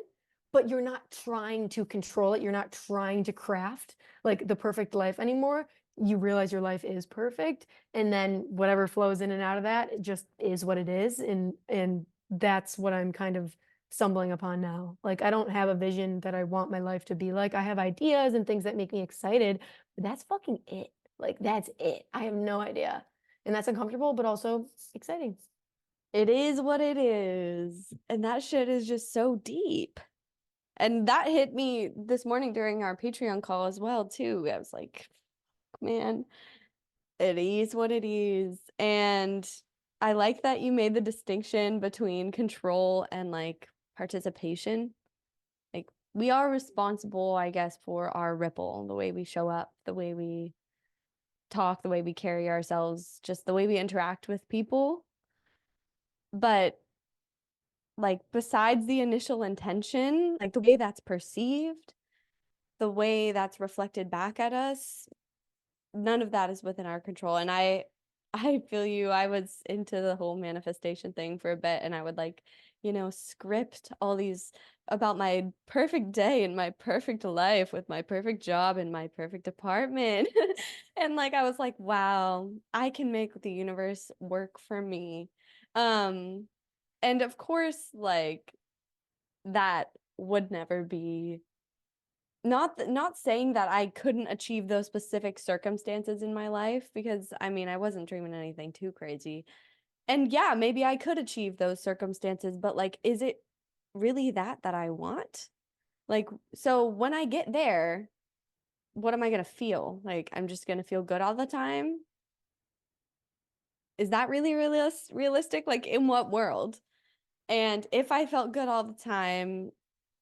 Speaker 3: but you're not trying to control it. You're not trying to craft like the perfect life anymore. You realize your life is perfect, and then whatever flows in and out of that, it just is what it is. And that's what I'm kind of stumbling upon now. Like, I don't have a vision that I want my life to be like. I have ideas and things that make me excited, but that's fucking it. Like, that's it. I have no idea. And that's uncomfortable, but also exciting.
Speaker 1: It is what it is. And that shit is just so deep. And that hit me this morning during our Patreon call as well, too. I was like, man, it is what it is. And I like that you made the distinction between control and like participation. Like, we are responsible, I guess, for our ripple, the way we show up, the way we talk, the way we carry ourselves, just the way we interact with people. But like, besides the initial intention, like the way that's perceived, the way that's reflected back at us, none of that is within our control. And I feel you. I was into the whole manifestation thing for a bit, and I would like, script all these about my perfect day and my perfect life with my perfect job and my perfect apartment. And like, I was like, wow, I can make the universe work for me. And of course, like, that would never be, not saying that I couldn't achieve those specific circumstances in my life, because I mean, I wasn't dreaming anything too crazy. And yeah, maybe I could achieve those circumstances, but like, is it really that I want? Like, so when I get there, what am I going to feel? Like, I'm just going to feel good all the time? Is that really realistic? Like, in what world? And if I felt good all the time,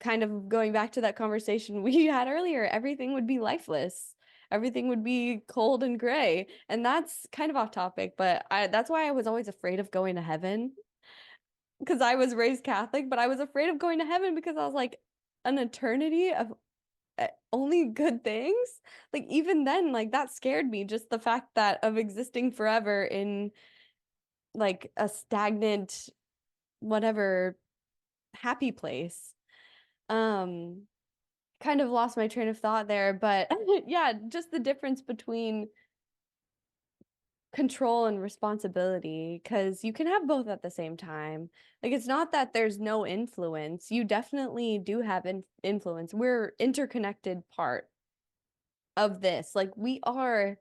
Speaker 1: kind of going back to that conversation we had earlier, everything would be lifeless. Everything would be cold and gray. And that's kind of off topic, but that's why I was always afraid of going to heaven, because I was raised Catholic, but I was afraid of going to heaven because I was like, an eternity of only good things. Like, even then, like, that scared me, just the fact that of existing forever in like a stagnant, whatever, happy place. Kind of lost my train of thought there, but yeah, just the difference between control and responsibility, because you can have both at the same time. Like, it's not that there's no influence. You definitely do have influence. We're interconnected part of this. Like, we are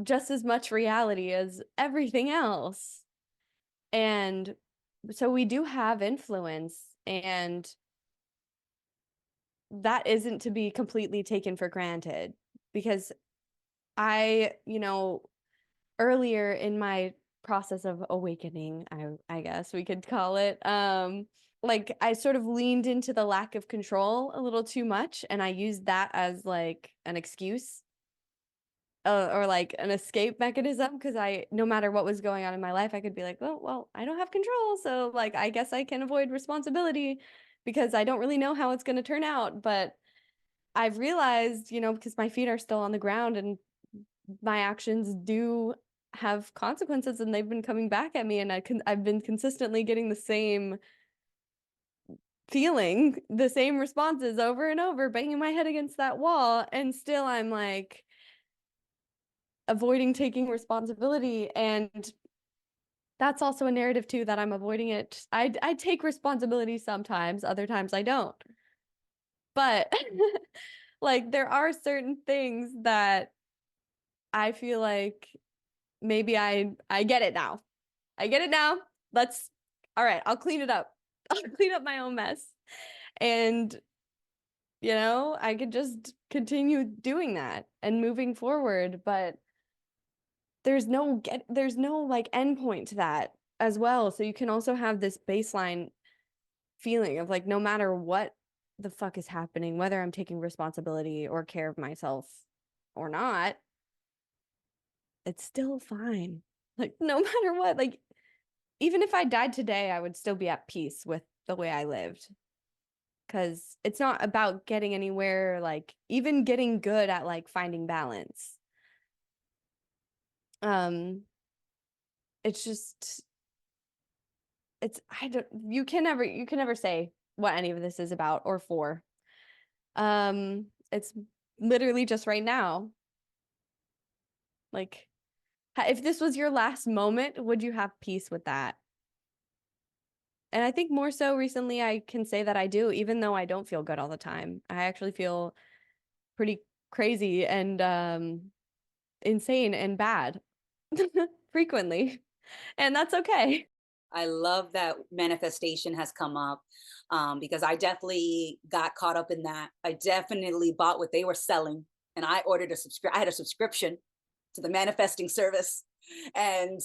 Speaker 1: just as much reality as everything else. And so we do have influence, and that isn't to be completely taken for granted, because I, earlier in my process of awakening, I guess we could call it, like, I sort of leaned into the lack of control a little too much, and I used that as like an excuse, or like an escape mechanism, because no matter what was going on in my life, I could be like, oh, well, I don't have control, so like, I guess I can avoid responsibility because I don't really know how it's going to turn out. But I've realized, because my feet are still on the ground and my actions do have consequences, and they've been coming back at me, and I've been consistently getting the same feeling, the same responses over and over, banging my head against that wall, and still I'm like avoiding taking responsibility. And that's also a narrative too, that I'm avoiding it. I take responsibility sometimes, other times I don't. But like, there are certain things that I feel like maybe I get it now. I get it now. All right, I'll clean it up. I'll clean up my own mess. And I could just continue doing that and moving forward, but there's no like endpoint to that as well. So you can also have this baseline feeling of like, no matter what the fuck is happening, whether I'm taking responsibility or care of myself or not, it's still fine. Like, no matter what, like, even if I died today, I would still be at peace with the way I lived. Because it's not about getting anywhere, like, even getting good at, like, finding balance. It's just, you can never say what any of this is about or for. It's literally just right now. Like, if this was your last moment, would you have peace with that? And I think more so recently, I can say that I do, even though I don't feel good all the time. I actually feel pretty crazy and insane and bad frequently. And that's okay.
Speaker 2: I love that manifestation has come up, because I definitely got caught up in that. I definitely bought what they were selling, and I ordered I had a subscription to the manifesting service, and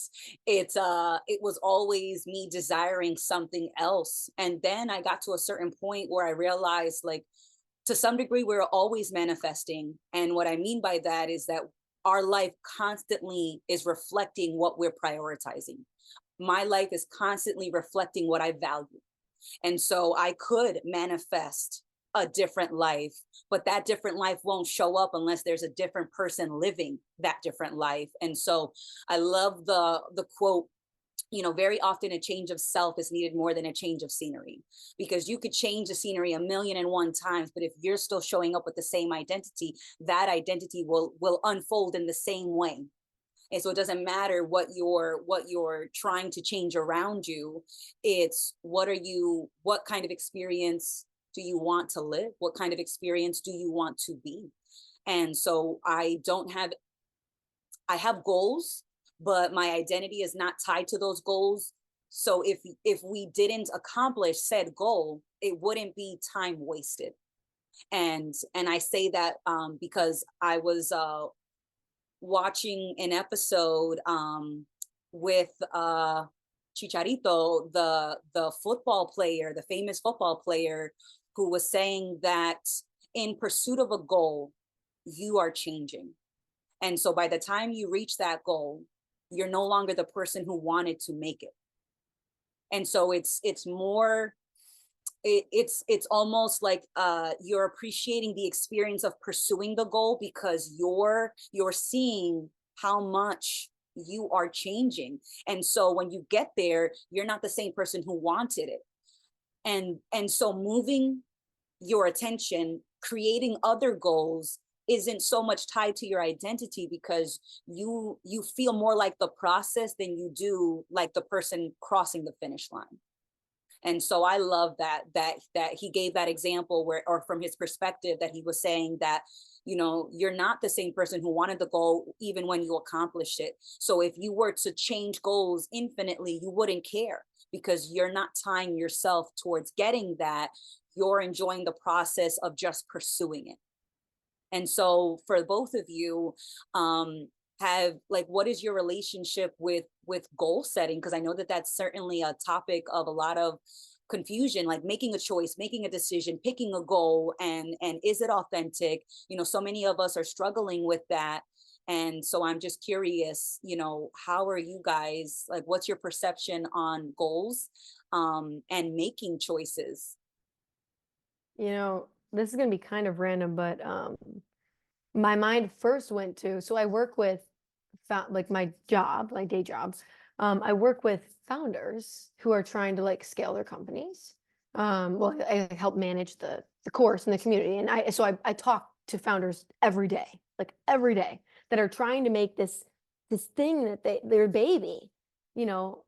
Speaker 2: it was always me desiring something else. And then I got to a certain point where I realized, like, to some degree, we're always manifesting. And what I mean by that is that our life constantly is reflecting what we're prioritizing. My life is constantly reflecting what I value. And so I could manifest a different life, but that different life won't show up unless there's a different person living that different life. And so I love the quote, very often a change of self is needed more than a change of scenery, because you could change the scenery 1,000,001 times, but if you're still showing up with the same identity, that identity will unfold in the same way. And so it doesn't matter what you're trying to change around you. It's what kind of experience do you want to live? What kind of experience do you want to be? And so I have goals, but my identity is not tied to those goals. So if we didn't accomplish said goal, it wouldn't be time wasted. And I say that because I was watching an episode with Chicharito, the football player, the famous football player, who was saying that in pursuit of a goal, you are changing. And so by the time you reach that goal, you're no longer the person who wanted to make it. And so it's more, it's almost like you're appreciating the experience of pursuing the goal, because you're seeing how much you are changing. And so when you get there, you're not the same person who wanted it. And so moving your attention, creating other goals, isn't so much tied to your identity, because you feel more like the process than you do like the person crossing the finish line. And so I love that he gave that example where, or from his perspective, that he was saying that, you're not the same person who wanted the goal even when you accomplished it. So if you were to change goals infinitely, you wouldn't care, because you're not tying yourself towards getting that. You're enjoying the process of just pursuing it. And so for both of you, what is your relationship with goal setting? Because I know that that's certainly a topic of a lot of confusion, like making a choice, making a decision, picking a goal, and is it authentic? So many of us are struggling with that. And so I'm just curious, how are you guys, like, what's your perception on goals and making choices?
Speaker 3: This is going to be kind of random, but my mind first went to, so I work with like my day job. I work with founders who are trying to like scale their companies. Well, I help manage the course and the community. And I talk to founders every day, that are trying to make this thing that their baby,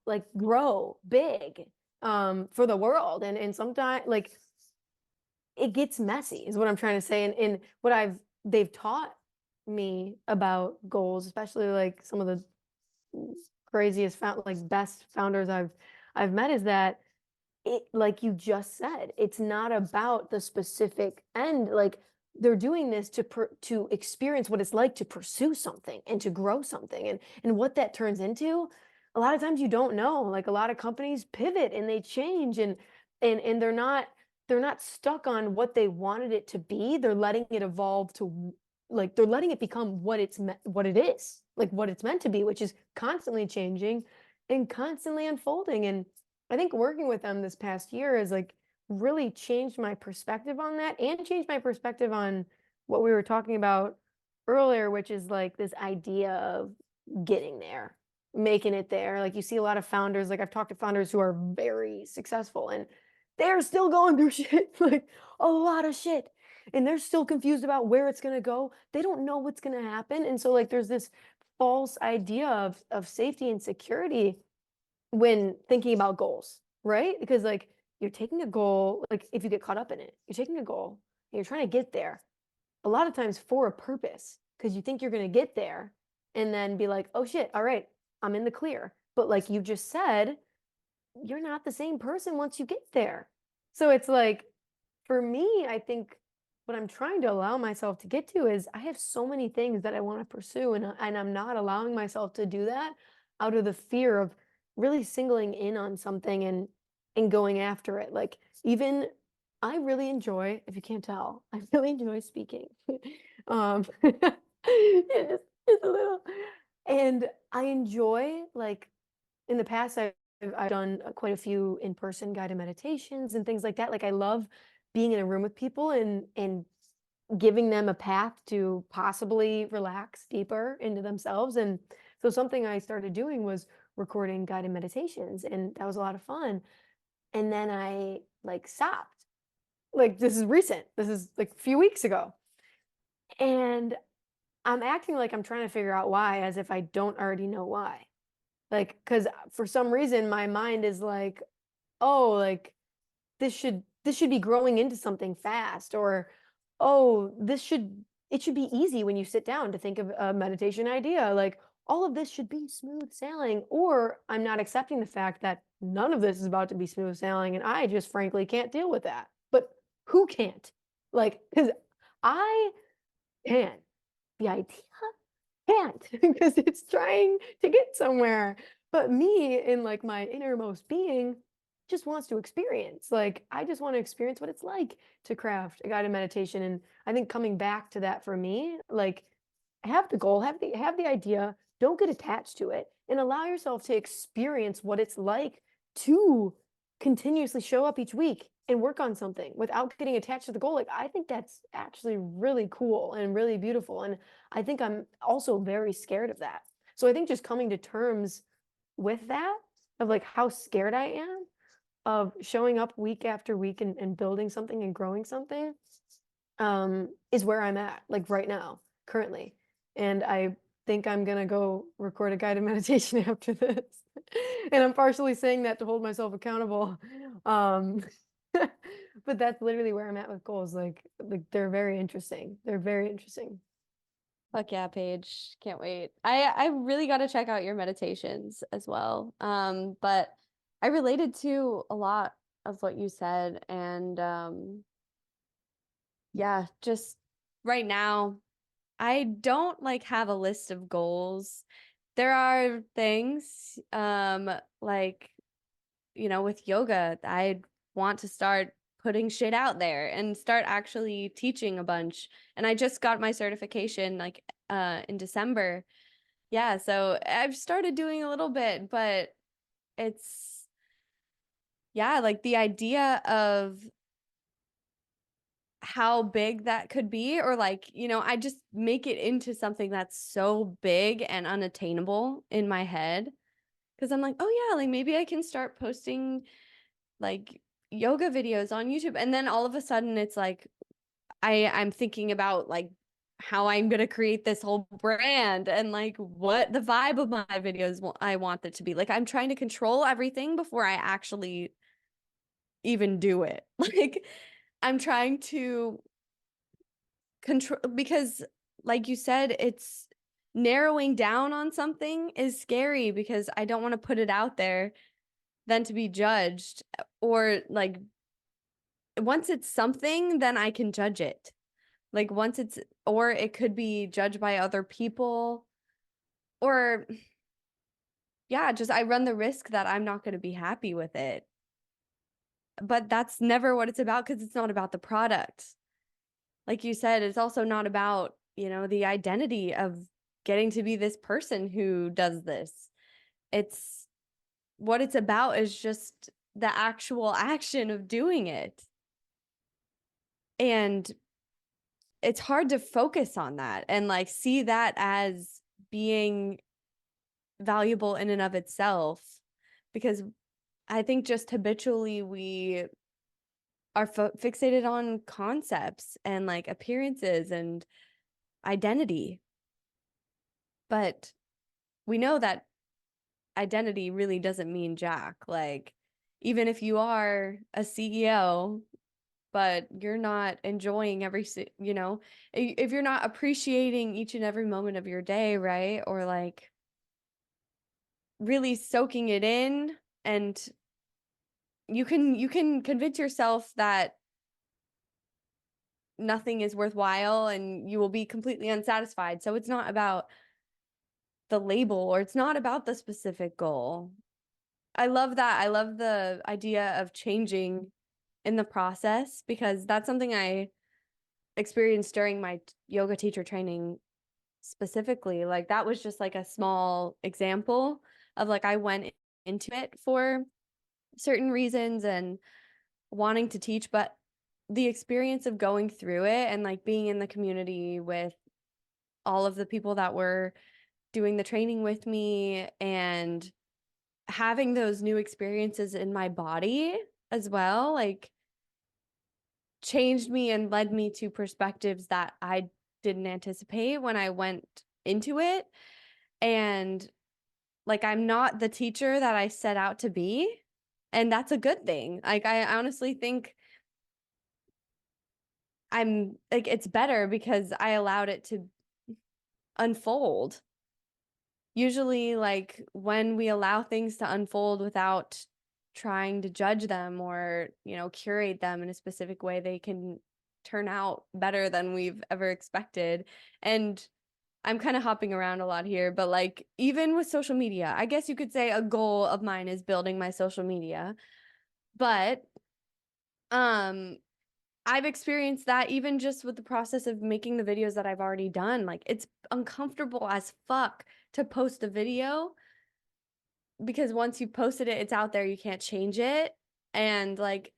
Speaker 3: like grow big for the world. And sometimes like it gets messy is what I'm trying to say. And what they've taught me about goals, especially like some of the craziest best founders I've met, is that it, like you just said, it's not about the specific end. Like they're doing this to experience what it's like to pursue something and to grow something, and what that turns into. A lot of times you don't know. Like a lot of companies pivot and they change, and they're not they're not stuck on what they wanted it to be. They're letting it evolve to, like, they're letting it become what what it is, like what it's meant to be, which is constantly changing and constantly unfolding. And I think working with them this past year has like really changed my perspective on that, and changed my perspective on what we were talking about earlier, which is like this idea of getting there, making it there. Like you see a lot of founders, like I've talked to founders who are very successful and they're still going through shit, like a lot of shit. And they're still confused about where it's going to go. They don't know what's going to happen. And so like there's this false idea of safety and security when thinking about goals, right? Because like you're taking a goal, like if you get caught up in it, you're taking a goal and you're trying to get there a lot of times for a purpose, because you think you're going to get there and then be like, oh shit, all right, I'm in the clear. But like you just said, you're not the same person once you get there. So it's like, for me, I think what I'm trying to allow myself to get to is I have so many things that I want to pursue, and I'm not allowing myself to do that out of the fear of really singling in on something and going after it. Like even I really enjoy, if you can't tell, I really enjoy speaking. Just a little. And I enjoy like in the past I've done quite a few in-person guided meditations and things like that. Like I love being in a room with people and giving them a path to possibly relax deeper into themselves. And so something I started doing was recording guided meditations, and that was a lot of fun. And then I like stopped. Like this is recent. This is like a few weeks ago. And I'm acting like I'm trying to figure out why, as if I don't already know why. Like, because for some reason my mind is like, oh, like this should be growing into something fast, or oh, it should be easy when you sit down to think of a meditation idea. Like all of this should be smooth sailing, or I'm not accepting the fact that none of this is about to be smooth sailing, and I just frankly can't deal with that. But who can't? Like, because I can. The idea can't because it's trying to get somewhere. But me, in like my innermost being, just wants to experience. Like I just want to experience what it's like to craft a guided meditation. And I think coming back to that for me, like have the goal, have the idea, don't get attached to it, and allow yourself to experience what it's like to continuously show up each week and work on something without getting attached to the goal. Like I think that's actually really cool and really beautiful. And I think I'm also very scared of that. So I think just coming to terms with that, of like how scared I am of showing up week after week and building something and growing something, is where I'm at, like right now, currently. And I think I'm gonna go record a guided meditation after this. And I'm partially saying that to hold myself accountable. Um, but that's literally where I'm at with goals. Like they're very interesting. They're very interesting.
Speaker 1: Fuck yeah, Paige. Can't wait. I really got to check out your meditations as well. But I related to a lot of what you said, and yeah, just right now I don't like have a list of goals. There are things like with yoga, I want to start putting shit out there and start actually teaching a bunch. And I just got my certification like in December. Yeah, so I've started doing a little bit, but it's yeah, like the idea of how big that could be, or like, I just make it into something that's so big and unattainable in my head. Because I'm like, oh yeah, like maybe I can start posting like yoga videos on YouTube. And then all of a sudden it's like I'm thinking about like how I'm gonna create this whole brand and like what the vibe of my videos I want it to be. Like I'm trying to control everything before I actually even do it. Like I'm trying to control, because like you said, it's narrowing down on something is scary because I don't want to put it out there then to be judged, or like once it's something, then I can judge it. Like once it's, or it could be judged by other people, or yeah, just I run the risk that I'm not going to be happy with it. but that's never what it's about, because it's not about the product. Like you said, it's also not about, the identity of getting to be this person who does this. It's what it's about is just the actual action of doing it. And it's hard to focus on that and like see that as being valuable in and of itself, because I think just habitually we are fixated on concepts and like appearances and identity. But we know that identity really doesn't mean jack. Like, even if you are a CEO, but you're not enjoying if you're not appreciating each and every moment of your day, right? Or like really soaking it in, and you can convince yourself that nothing is worthwhile and you will be completely unsatisfied. So it's not about the label, or it's not about the specific goal. I love that. I love the idea of changing in the process, because that's something I experienced during my yoga teacher training specifically. Like, that was just like a small example of like, I went into it for certain reasons and wanting to teach, but the experience of going through it and like being in the community with all of the people that were doing the training with me and having those new experiences in my body as well, like changed me and led me to perspectives that I didn't anticipate when I went into it. And like, I'm not the teacher that I set out to be, and that's a good thing. Like, I honestly think I'm like, it's better because I allowed it to unfold. Usually, like, when we allow things to unfold without trying to judge them or, curate them in a specific way, they can turn out better than we've ever expected. And I'm kind of hopping around a lot here, but like, even with social media, I guess you could say a goal of mine is building my social media. But um I've experienced that even just with the process of making the videos that I've already done. Like, it's uncomfortable as fuck to post a video, because once you posted it, it's out there, you can't change it. And like,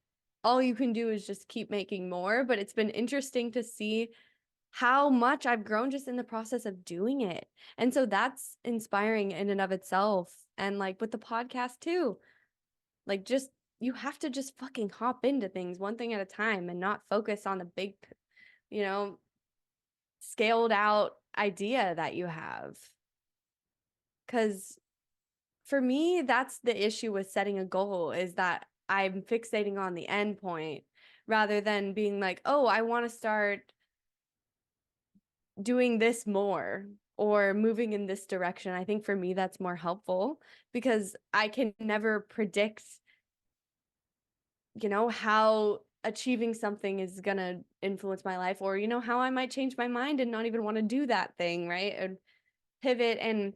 Speaker 1: all you can do is just keep making more. But it's been interesting to see how much I've grown just in the process of doing it. And so that's inspiring in and of itself. And like with the podcast too, like, just, you have to just fucking hop into things one thing at a time and not focus on the big, you know, scaled out idea that you have. Because for me, that's the issue with setting a goal, is that I'm fixating on the end point rather than being like, oh, I want to start doing this more or moving in this direction. I think for me, that's more helpful, because I can never predict, how achieving something is going to influence my life, or, how I might change my mind and not even want to do that thing, right? And pivot. And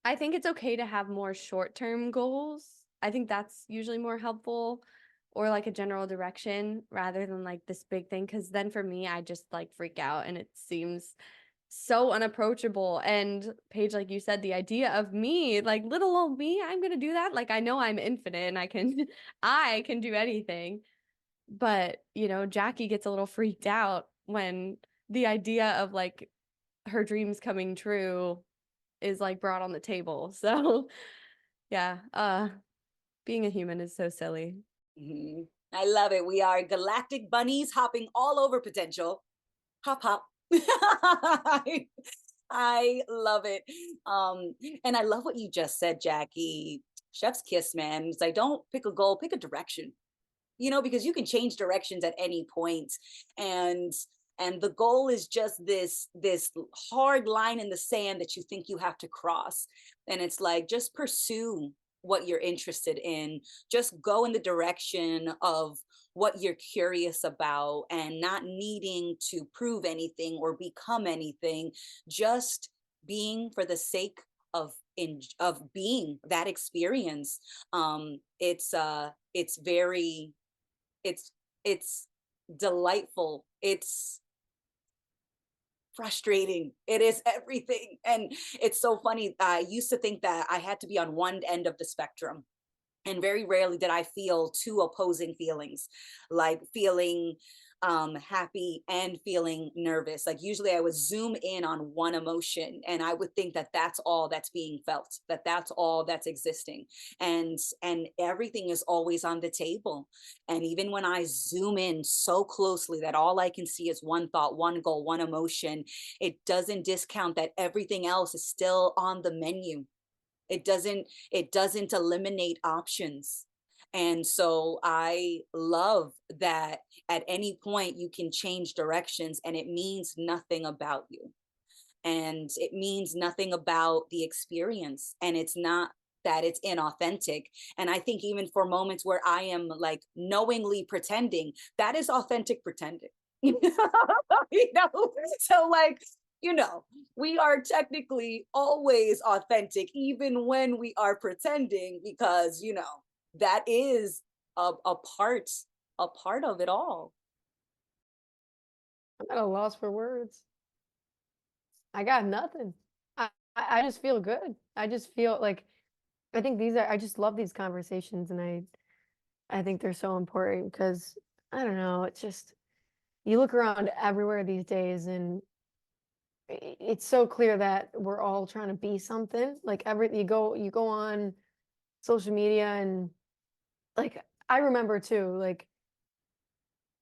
Speaker 1: I think it's okay to have more short-term goals. I think that's usually more helpful, or like a general direction rather than like this big thing. Cause then for me, I just like freak out and it seems so unapproachable. And Paige, like you said, the idea of me, like little old me, I'm gonna do that. Like, I know I'm infinite and I can I can do anything. But, Jackie gets a little freaked out when the idea of like her dreams coming true is like brought on the table. So yeah, being a human is so silly.
Speaker 2: Mhm. I love it. We are galactic bunnies hopping all over potential. Hop, hop. I love it. And I love what you just said, Jackie. Chef's kiss, man. It's like, don't pick a goal, pick a direction. Because you can change directions at any point. And the goal is just this hard line in the sand that you think you have to cross. And it's like, just pursue what you're interested in. Just go in the direction of what you're curious about, and not needing to prove anything or become anything, just being for the sake of being that experience. It's very it's delightful, it's frustrating, it is everything. And it's so funny, I used to think that I had to be on one end of the spectrum, and very rarely did I feel two opposing feelings, like feeling happy and feeling nervous. Like usually I would zoom in on one emotion, and I would think that that's all that's being felt, that that's all that's existing, and everything is always on the table. And even when I zoom in so closely that all I can see is one thought, one goal, one emotion, it doesn't discount that everything else is still on the menu. It doesn't eliminate options. And so I love that at any point you can change directions, and it means nothing about you, and it means nothing about the experience, and it's not that it's inauthentic. And I think even for moments where I am like knowingly pretending, that is authentic pretending. You know, so like, you know, we are technically always authentic, even when we are pretending, because, you know, that is a part, a part of it all.
Speaker 3: I'm at a loss for words. I got nothing. I just feel good. I just feel like I think I just love these conversations, and I think they're so important because I don't know, it's just you look around everywhere these days, and it's so clear that we're all trying to be something. Like you go on social media, and like I remember too, like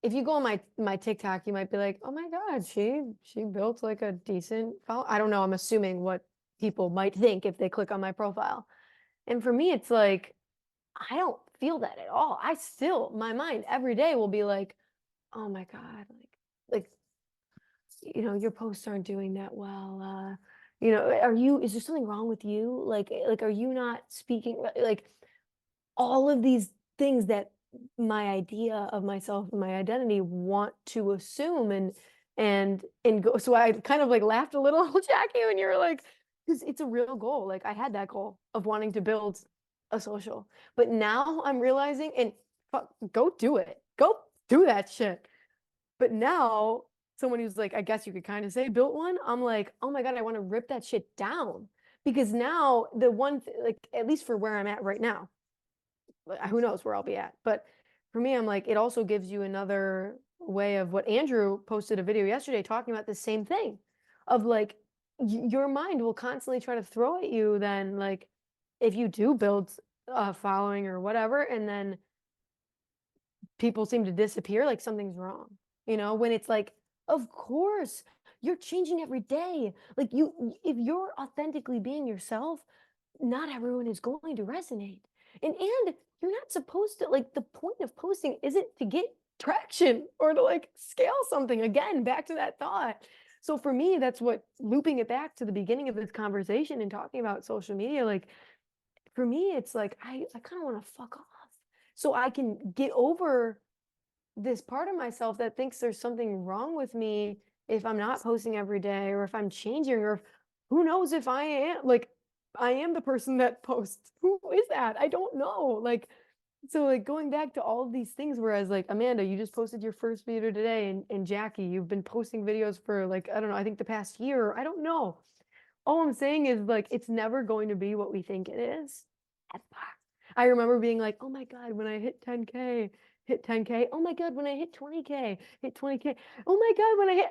Speaker 3: if you go on my TikTok, you might be like, "Oh my God, she built like a decent follow." I don't know. I'm assuming what people might think if they click on my profile. And for me, it's like I don't feel that at all. I still, my mind every day will be like, "Oh my God, like your posts aren't doing that well. Is there something wrong with you? Like, are you not speaking like all of these things that my idea of myself and my identity want to assume and go. So I kind of like laughed a little, Jackie, when you were like, because it's a real goal. Like I had that goal of wanting to build a social, but now I'm realizing, and go do it, go do that shit. But now someone who's like, I guess you could kind of say built one, I'm like, oh my God, I want to rip that shit down. Because now the like, at least for where I'm at right now, who knows where I'll be at. But for me, I'm like, it also gives you another way of what Andrew posted a video yesterday talking about the same thing of like, your mind will constantly try to throw at you then, like, if you do build a following or whatever, and then people seem to disappear, like something's wrong, when it's like, of course, you're changing every day. Like if you're authentically being yourself, not everyone is going to resonate. And you're not supposed to, like, the point of posting isn't to get traction or to like scale something. Again, back to that thought. So for me, that's what, looping it back to the beginning of this conversation and talking about social media, like for me, it's like I kind of want to fuck off so I can get over this part of myself that thinks there's something wrong with me if I'm not posting every day, or if I'm changing, or if, who knows if I am the person that posts. Who is that? I don't know. Like, so like going back to all of these things, whereas like Amanda, you just posted your first video today, and Jackie, you've been posting videos for like, I don't know, I think the past year, I don't know. All I'm saying is like, it's never going to be what we think it is. Ever. I remember being like, oh my God, when I hit 10K, hit 10K. Oh my God, when I hit 20K, hit 20K. Oh my God, when I hit,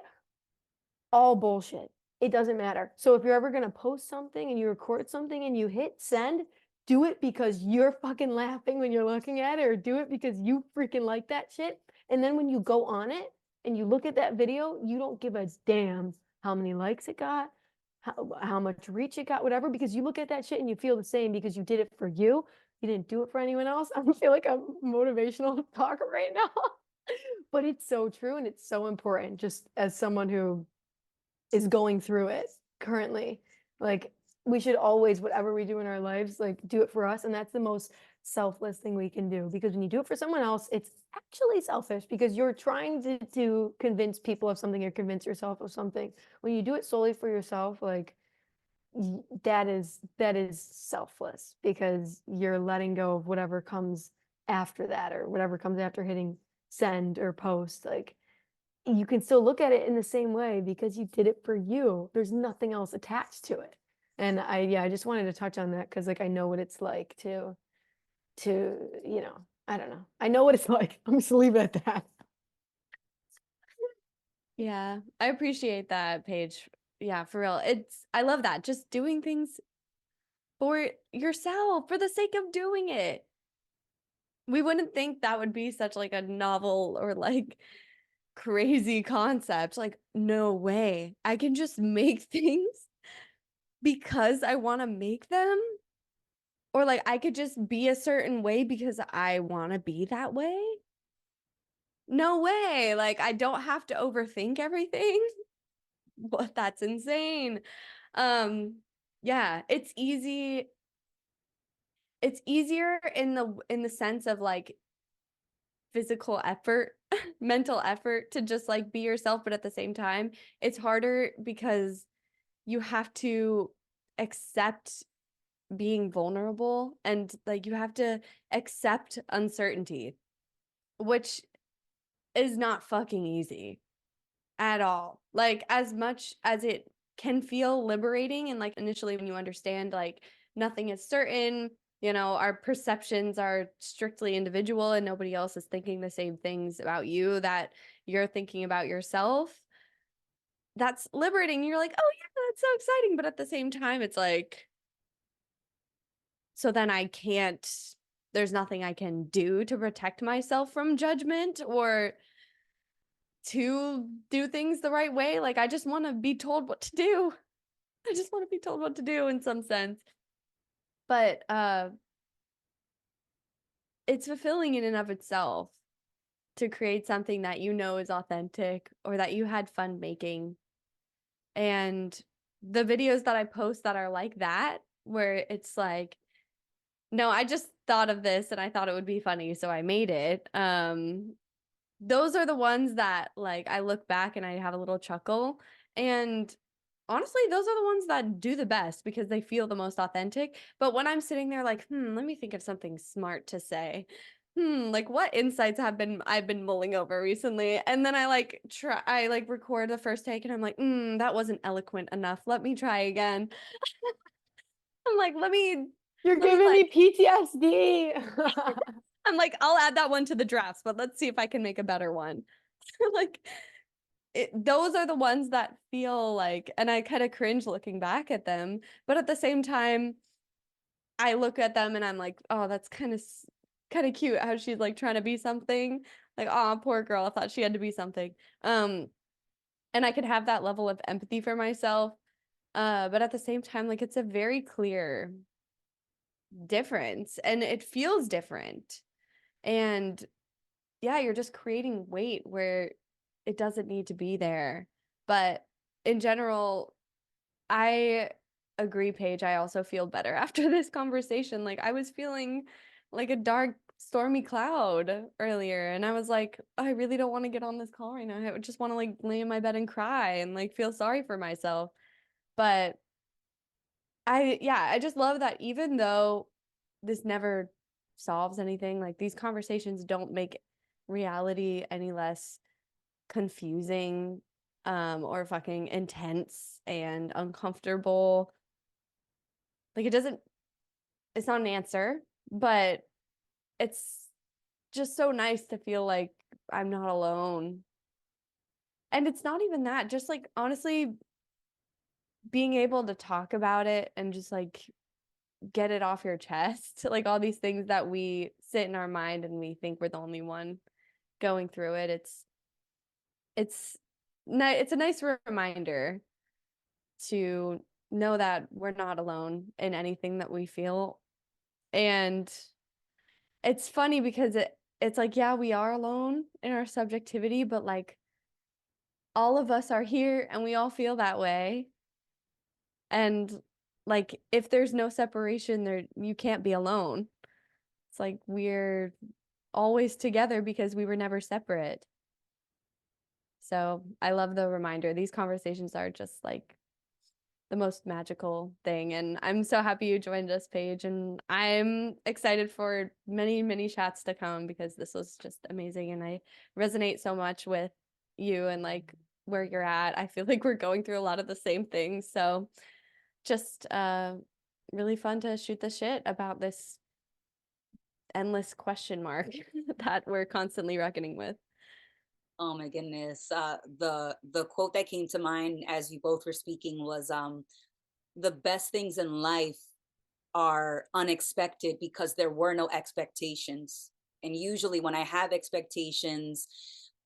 Speaker 3: all bullshit. It doesn't matter. So if you're ever going to post something and you record something and you hit send, do it because you're fucking laughing when you're looking at it, or do it because you freaking like that shit. And then when you go on it and you look at that video, you don't give a damn how many likes it got, how much reach it got, whatever, because you look at that shit and you feel the same because you did it for you. You didn't do it for anyone else. I feel like a motivational talker right now. But it's so true, and it's so important, just as someone who is going through it currently. Like, we should always, whatever we do in our lives, like, do it for us. And that's the most selfless thing we can do, because when you do it for someone else, it's actually selfish, because you're trying to convince people of something or convince yourself of something. When you do it solely for yourself, like, that is selfless, because you're letting go of whatever comes after that, or whatever comes after hitting send or post, like you can still look at it in the same way because you did it for you. There's nothing else attached to it. And I just wanted to touch on that because like I know what it's like to, I don't know. I know what it's like. I'm just leave it at that.
Speaker 1: Yeah, I appreciate that, Paige. Yeah, for real. I love that. Just doing things for yourself, for the sake of doing it. We wouldn't think that would be such like a novel or like crazy concept. Like, no way. I can just make things because I want to make them. Or like I could just be a certain way because I want to be that way. No way. Like I don't have to overthink everything. What? That's insane. Yeah, it's easy. It's easier in the sense of like physical effort, mental effort to just like be yourself, but at the same time, it's harder because you have to accept being vulnerable and like you have to accept uncertainty, which is not fucking easy at all. Like as much as it can feel liberating and like initially when you understand like nothing is certain, our perceptions are strictly individual and nobody else is thinking the same things about you that you're thinking about yourself. That's liberating. You're like, "Oh yeah, that's so exciting." But at the same time, it's like so then there's nothing I can do to protect myself from judgment or to do things the right way. Like I just want to be told what to do. I just want to be told what to do in some sense. But it's fulfilling in and of itself to create something that you know is authentic or that you had fun making. And the videos that I post that are like that, where it's like, no, I just thought of this and I thought it would be funny, so I made it. Those are the ones that like I look back and I have a little chuckle. And honestly, those are the ones that do the best because they feel the most authentic. But when I'm sitting there like, let me think of something smart to say. Like what insights I've been mulling over recently. And then I record the first take and I'm like, that wasn't eloquent enough. Let me try again. I'm like,
Speaker 3: You're
Speaker 1: let me
Speaker 3: giving
Speaker 1: like
Speaker 3: me PTSD.
Speaker 1: I'm like, I'll add that one to the drafts, but let's see if I can make a better one. Like those are the ones that feel like, and I kind of cringe looking back at them, but at the same time, I look at them and I'm like, oh, that's kind of cute how she's like trying to be something. Like, oh, poor girl, I thought she had to be something. And I could have that level of empathy for myself. But at the same time, like it's a very clear difference and it feels different. And yeah, you're just creating weight where it doesn't need to be there. But in general, I agree, Paige. I also feel better after this conversation. Like I was feeling like a dark, stormy cloud earlier. And I was like, I really don't want to get on this call right now. I would just want to like lay in my bed and cry and like feel sorry for myself. But I just love that even though this never solves anything, like these conversations don't make reality any less confusing or fucking intense and uncomfortable. Like it's not an answer, but it's just so nice to feel like I'm not alone. And it's not even that, just like honestly being able to talk about it and just like get it off your chest, like all these things that we sit in our mind and we think we're the only one going through it. It's it's a nice reminder to know that we're not alone in anything that we feel. And it's funny because it's like, yeah, we are alone in our subjectivity, but like all of us are here and we all feel that way. And like if there's no separation there, you can't be alone. It's like we're always together because we were never separate. So I love the reminder. These conversations are just like the most magical thing. And I'm so happy you joined us, Paige. And I'm excited for many, many chats to come because this was just amazing. And I resonate so much with you and like where you're at. I feel like we're going through a lot of the same things. So just really fun to shoot the shit about this endless question mark that we're constantly reckoning with.
Speaker 2: Oh my goodness. The quote that came to mind as you both were speaking was the best things in life are unexpected because there were no expectations. And usually when I have expectations,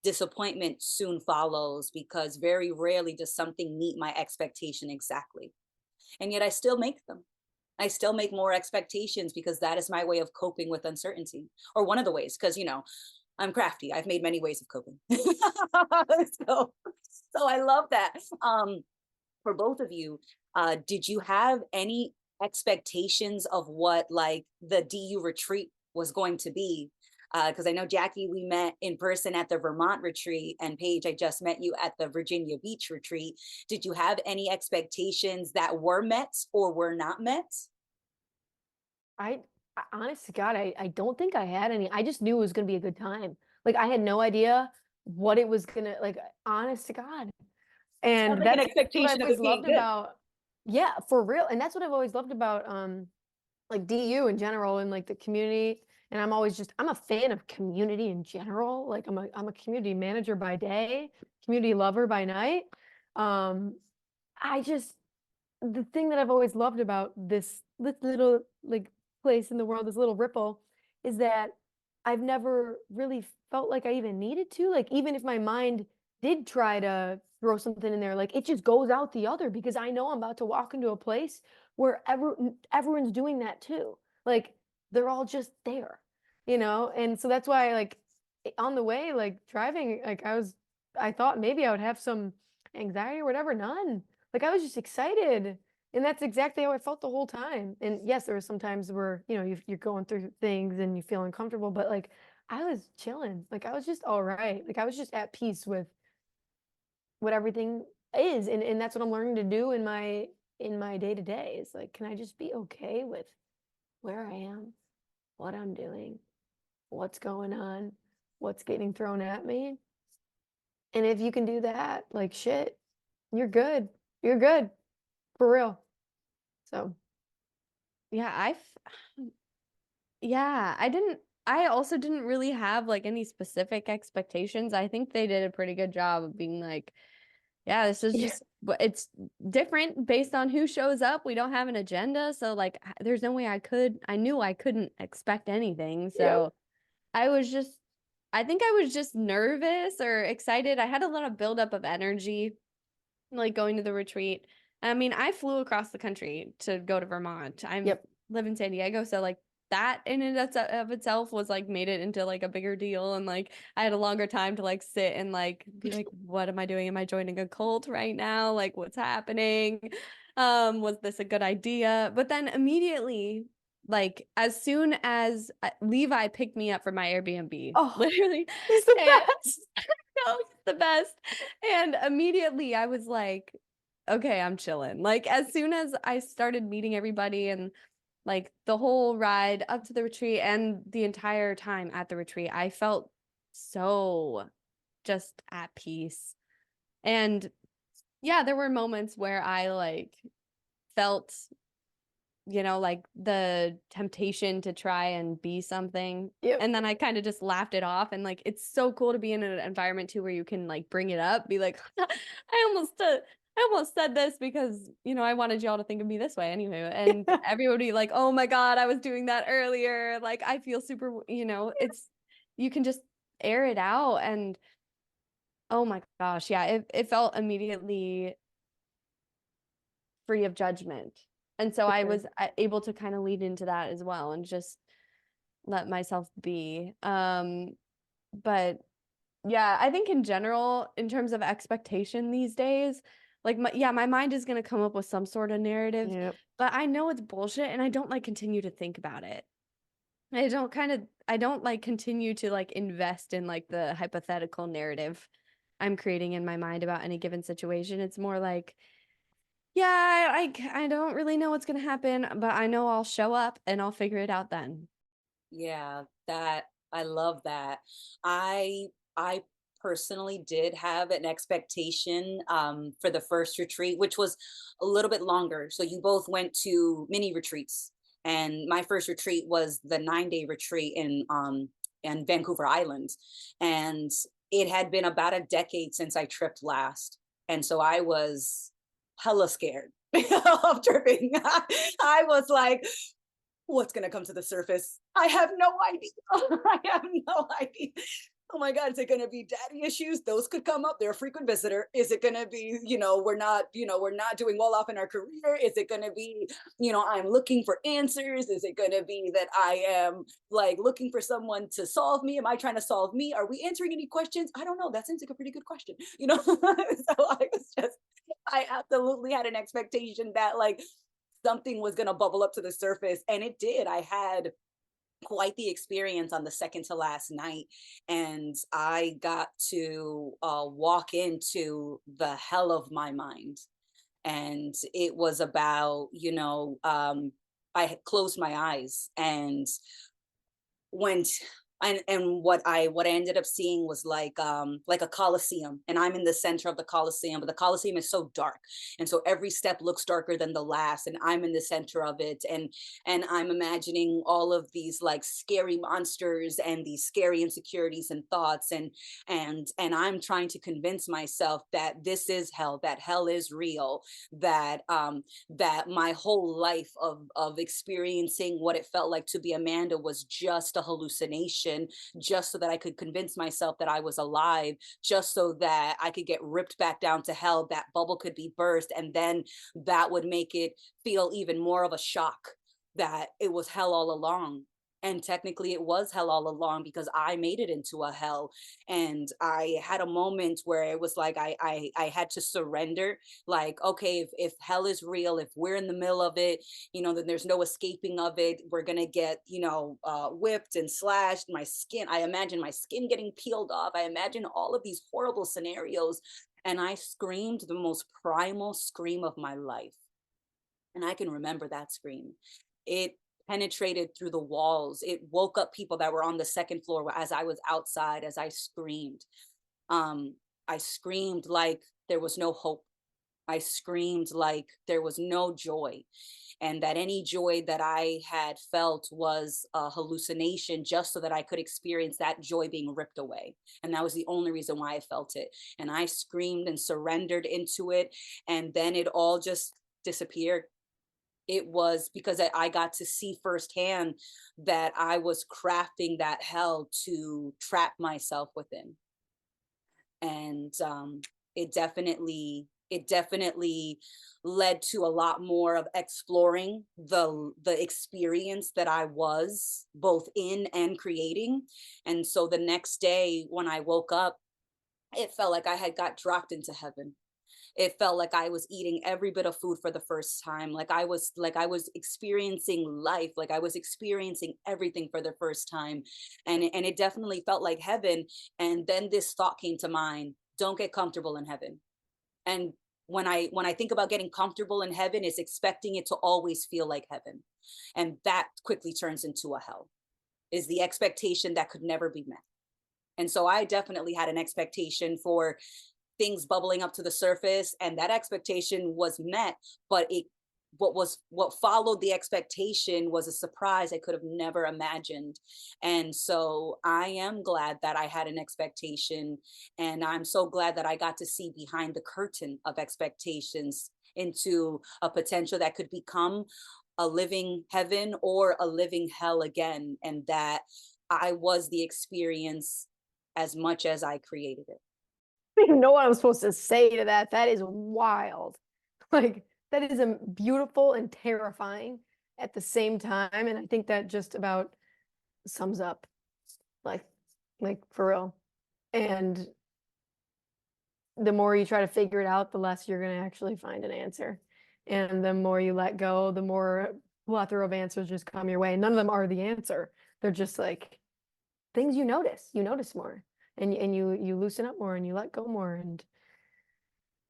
Speaker 2: disappointment soon follows because very rarely does something meet my expectation exactly. And yet I still make them. I still make more expectations because that is my way of coping with uncertainty, or one of the ways, because, I'm crafty. I've made many ways of coping. So I love that. For both of you, did you have any expectations of what like the DU retreat was going to be? Because I know, Jackie, we met in person at the Vermont retreat, and Paige, I just met you at the Virginia Beach retreat. Did you have any expectations that were met or were not met?
Speaker 3: Honest to God, I don't think I had any. I just knew it was gonna be a good time. Like I had no idea what it was gonna like, honest to God.
Speaker 2: Sounds
Speaker 3: And
Speaker 2: like an
Speaker 3: that's what
Speaker 2: expectation
Speaker 3: I've
Speaker 2: of
Speaker 3: always
Speaker 2: it being
Speaker 3: loved
Speaker 2: good.
Speaker 3: about, yeah, for real. And that's what I've always loved about like DU in general and like the community. And I'm a fan of community in general. Like I'm a community manager by day, community lover by night. Um, I just the thing that I've always loved about this little like place in the world, this little ripple, is that I've never really felt like I even needed to. Like even if my mind did try to throw something in there, like it just goes out the other because I know I'm about to walk into a place where everyone's doing that too. Like they're all just there, And so that's why like on the way, like driving, like I thought maybe I would have some anxiety or whatever. None. Like I was just excited. And that's exactly how I felt the whole time. And yes, there were some times where, you're going through things and you feel uncomfortable, but like I was chilling. Like I was just all right. Like I was just at peace with what everything is. And that's what I'm learning to do in my day to day is like, can I just be okay with where I am, what I'm doing, what's going on, what's getting thrown at me? And if you can do that, like shit, you're good. You're good. For real. So
Speaker 1: Yeah, I also didn't really have like any specific expectations. I think they did a pretty good job of being like, yeah, this is
Speaker 3: yeah.
Speaker 1: just it's different based on who shows up. We don't have an agenda, so like there's no way I knew I couldn't expect anything.
Speaker 3: Yep.
Speaker 1: So I think I was just nervous or excited. I had a lot of buildup of energy like going to the retreat. I mean, I flew across the country to go to Vermont. I
Speaker 3: Yep.
Speaker 1: live in San Diego, so like that in and of itself was like made it into like a bigger deal, and like I had a longer time to like sit and like be like, what am I doing? Am I joining a cult right now? Like what's happening? Was this a good idea? But then immediately, like as soon as Levi picked me up from my Airbnb,
Speaker 3: Oh,
Speaker 1: literally,
Speaker 3: he's the
Speaker 1: and
Speaker 3: best.
Speaker 1: no, he's the best. And immediately I was like, okay, I'm chilling. Like as soon as I started meeting everybody and like the whole ride up to the retreat and the entire time at the retreat, I felt so just at peace. And yeah, there were moments where I like felt, like the temptation to try and be something.
Speaker 3: Yep.
Speaker 1: And then I kind of just laughed it off. And like, it's so cool to be in an environment too where you can like bring it up, be like, I almost said this because, I wanted y'all to think of me this way anyway. And everybody like, oh my God, I was doing that earlier. Like, I feel super, you can just air it out. And oh my gosh, yeah, it felt immediately free of judgment. And so I was able to kind of lead into that as well and just let myself be. But yeah, I think in general, in terms of expectation these days, like my mind is going to come up with some sort of narrative,
Speaker 3: Yep.
Speaker 1: but I know it's bullshit and I don't like continue to think about it. I don't like continue to like invest in like the hypothetical narrative I'm creating in my mind about any given situation. It's more like, Yeah, I don't really know what's gonna happen, but I know I'll show up and I'll figure it out then.
Speaker 2: Yeah, that I love that. I personally did have an expectation for the first retreat, which was a little bit longer. So you both went to mini retreats, and my first retreat was the 9-day retreat in Vancouver Island, and it had been about a decade since I tripped last, and so I was hella scared of tripping. I was like, what's going to come to the surface? I have no idea. I have no idea. Oh my God, is it going to be daddy issues? Those could come up. They're a frequent visitor. Is it going to be, we're not doing well off in our career? Is it going to be, I'm looking for answers? Is it going to be that I am like looking for someone to solve me? Am I trying to solve me? Are we answering any questions? I don't know. That seems like a pretty good question, So I absolutely had an expectation that like something was going to bubble up to the surface, and it did. I had quite the experience on the second to last night, and I got to walk into the hell of my mind. And it was about, I had closed my eyes and went, and what I ended up seeing was like a coliseum, and I'm in the center of the coliseum, but the coliseum is so dark, and so every step looks darker than the last, and I'm in the center of it, and I'm imagining all of these like scary monsters and these scary insecurities and thoughts, and I'm trying to convince myself that this is hell, that hell is real, that my whole life of experiencing what it felt like to be Amanda was just a hallucination, just so that I could convince myself that I was alive, just so that I could get ripped back down to hell, that bubble could be burst, and then that would make it feel even more of a shock that it was hell all along. And technically it was hell all along, because I made it into a hell. And I had a moment where it was like I had to surrender, like, okay, if hell is real, if we're in the middle of it, then there's no escaping of it. We're gonna get, whipped and slashed. My skin, I imagine my skin getting peeled off. I imagine all of these horrible scenarios. And I screamed the most primal scream of my life. And I can remember that scream. It penetrated through the walls. It woke up people that were on the second floor as I was outside, as I screamed. I screamed like there was no hope. I screamed like there was no joy, and that any joy that I had felt was a hallucination, just so that I could experience that joy being ripped away. And that was the only reason why I felt it. And I screamed and surrendered into it, and then it all just disappeared. It was because I got to see firsthand that I was crafting that hell to trap myself within. And it definitely led to a lot more of exploring the experience that I was both in and creating. And so the next day when I woke up, it felt like I had got dropped into heaven. It felt like I was eating every bit of food for the first time, like I was experiencing life, like I was experiencing everything for the first time. And it definitely felt like heaven. And then this thought came to mind: don't get comfortable in heaven. And when I think about getting comfortable in heaven, is expecting it to always feel like heaven, and that quickly turns into a hell, is the expectation that could never be met. And so I definitely had an expectation for things bubbling up to the surface, and that expectation was met. But what followed the expectation was a surprise I could have never imagined. And so I am glad that I had an expectation, and I'm so glad that I got to see behind the curtain of expectations into a potential that could become a living heaven or a living hell again, and that I was the experience as much as I created it.
Speaker 3: I don't even know what I'm supposed to say to that. That is wild. Like, that is beautiful and terrifying at the same time. And I think that just about sums up, like, for real. And the more you try to figure it out, the less you're going to actually find an answer. And the more you let go, the more plethora of answers just come your way. None of them are the answer. They're just like things you notice more, and you loosen up more, and you let go more. And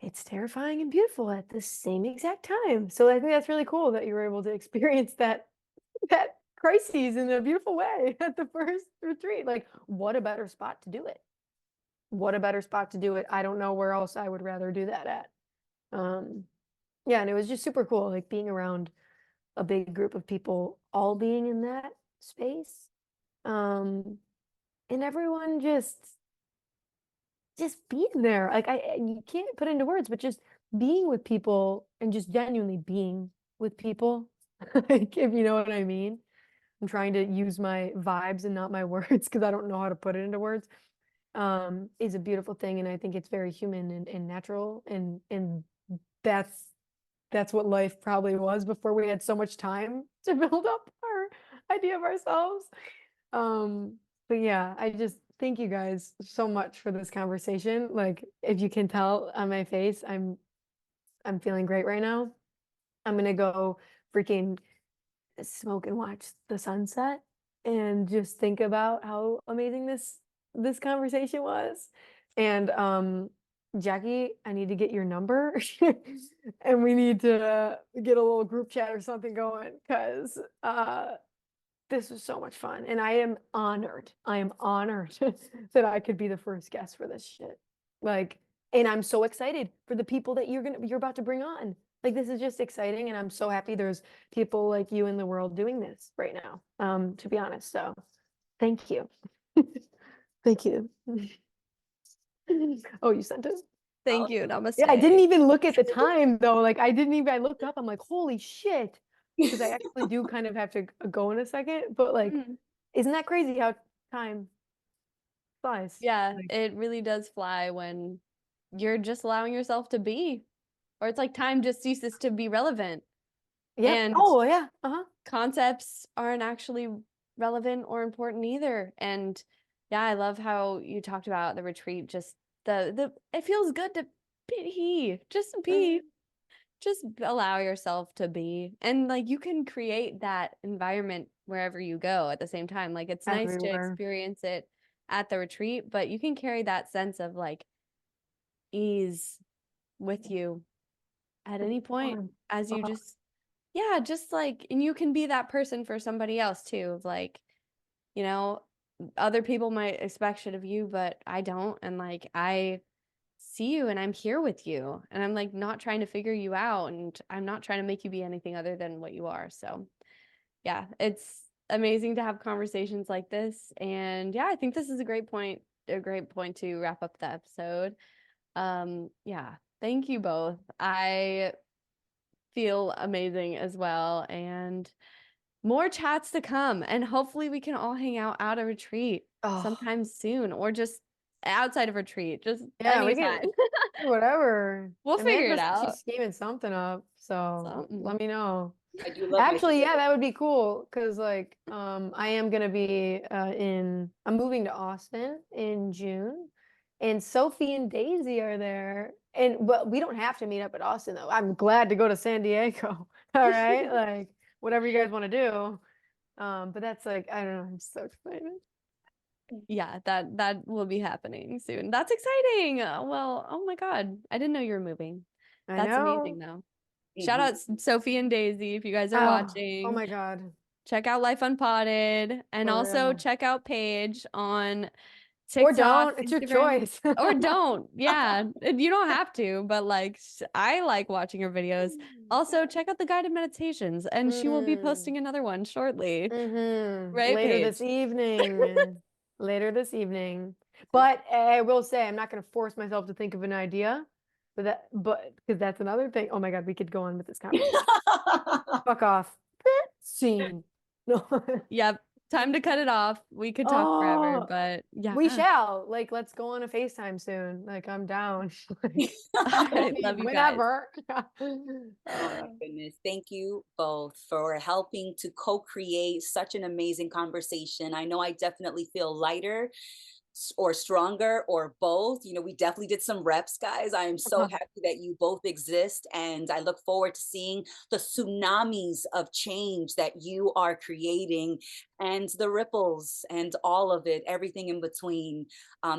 Speaker 3: it's terrifying and beautiful at the same exact time. So I think that's really cool that you were able to experience that crises in a beautiful way at the first retreat. Like, what a better spot to do it? What a better spot to do it? I don't know where else I would rather do that at. Yeah, and it was just super cool, like being around a big group of people, all being in that space. And everyone just being there. Like you can't put into words, but just being with people and just genuinely being with people. Like, if you know what I mean. I'm trying to use my vibes and not my words because I don't know how to put it into words. Is a beautiful thing, and I think it's very human and natural, and that's what life probably was before we had so much time to build up our idea of ourselves. But yeah, I just thank you guys so much for this conversation. Like, if you can tell on my face, I'm feeling great right now. I'm gonna go freaking smoke and watch the sunset and just think about how amazing this conversation was. And Jackie, I need to get your number and we need to get a little group chat or something going because this was so much fun, and I am honored. I am honored that I could be the first guest for this shit. Like, and I'm so excited for the people that you're about to bring on. Like, this is just exciting, and I'm so happy there's people like you in the world doing this right now. To be honest, so thank you. Thank you. Oh, you sent it?
Speaker 1: Thank you.
Speaker 3: Yeah, I didn't
Speaker 1: Namaste.
Speaker 3: even look at the time though. Like, I looked up, I'm like, holy shit. Because I actually do kind of have to go in a second, but like,
Speaker 1: Mm.
Speaker 3: isn't that crazy how time flies?
Speaker 1: Yeah,
Speaker 3: Like,
Speaker 1: it really does fly when you're just allowing yourself to be, or it's like time just ceases to be relevant.
Speaker 3: yep.
Speaker 1: And
Speaker 3: Oh yeah. Uh-huh.
Speaker 1: concepts aren't actually relevant or important either. And yeah, I love how you talked about the retreat, just the it feels good to be, just allow yourself to be. And like you can create that environment wherever you go at the same time. Like it's nice to
Speaker 3: Everywhere.
Speaker 1: experience it at the retreat, but you can carry that sense of like ease with you at any point
Speaker 3: Fun.
Speaker 1: as you
Speaker 3: Uh-huh.
Speaker 1: just yeah, just like, and you can be that person for somebody else too, of like, you know, other people might expect shit of you, but I don't. And like, I see you and I'm here with you. And I'm like, not trying to figure you out. And I'm not trying to make you be anything other than what you are. So yeah, it's amazing to have conversations like this. And yeah, I think this is a great point to wrap up the episode. Yeah, thank you both. I feel amazing as well. And more chats to come. And hopefully we can all hang out at a retreat
Speaker 3: Oh,
Speaker 1: sometime soon or just outside of retreat, just
Speaker 3: yeah, we
Speaker 1: anytime.
Speaker 3: can do whatever.
Speaker 1: We'll figure it
Speaker 3: Amanda said
Speaker 1: out.
Speaker 3: she's scheming something up, so
Speaker 1: Something.
Speaker 3: let me know.
Speaker 2: I do love my
Speaker 3: Actually, yeah, that would be cool because like I am gonna be I'm moving to Austin in June, and Sophie and Daisy are there. And but we don't have to meet up at Austin though. I'm glad to go to San Diego. All right, like whatever you guys want to do. But that's like, I don't know, I'm so excited.
Speaker 1: Yeah, that will be happening soon. That's exciting. Well, oh my God. I didn't know you were moving.
Speaker 3: I
Speaker 1: That's amazing
Speaker 3: know.
Speaker 1: though. Shout
Speaker 2: Mhm.
Speaker 1: out Sophie and Daisy if you guys are
Speaker 3: Oh
Speaker 1: watching.
Speaker 3: my God,
Speaker 1: Check out Life Unpotted and
Speaker 3: for
Speaker 1: also
Speaker 3: real.
Speaker 1: check out Paige on
Speaker 3: Or
Speaker 1: TikTok,
Speaker 3: don't, it's your
Speaker 1: Instagram,
Speaker 3: choice.
Speaker 1: or don't. Yeah, you don't have to, but like I like watching her videos. Also, check out the guided meditations, and she will be
Speaker 3: Mm.
Speaker 1: posting another one shortly. Right,
Speaker 3: Later this
Speaker 1: Paige?
Speaker 3: evening. Later this evening. But I will say I'm not going to force myself to think of an idea. But because that's another thing. Oh my God, we could go on with this conversation. Fuck off. Scene. No.
Speaker 1: Yep. Time to cut it off. We could talk forever,
Speaker 3: Oh,
Speaker 1: but yeah.
Speaker 3: we shall. Like, let's go on a FaceTime soon. Like, I'm down. Like,
Speaker 1: All
Speaker 3: call
Speaker 1: right.
Speaker 3: me
Speaker 1: Love you guys.
Speaker 3: whenever.
Speaker 2: Oh my goodness. Thank you both for helping to co-create such an amazing conversation. I know I definitely feel lighter or stronger or both. You know, we definitely did some reps, guys. I am so happy that you both exist, and I look forward to seeing the tsunamis of change that you are creating, and the ripples and all of it, everything in between.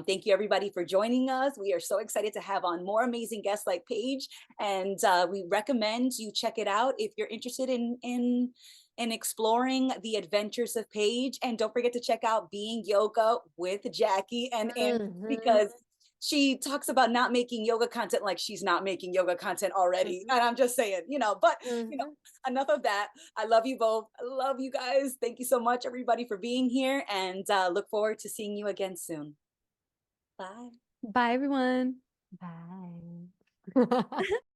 Speaker 2: Thank you everybody for joining us. We are so excited to have on more amazing guests like Paige, and we recommend you check it out if you're interested in exploring the adventures of Paige. And don't forget to check out Being Yoga with Jackie and because she talks about not making yoga content like she's not making yoga content already. And I'm just saying, you know, but you know, enough of that. I love you both. I love you guys. Thank you so much, everybody, for being here, and look forward to seeing you again soon. Bye.
Speaker 1: Bye, everyone.
Speaker 3: Bye.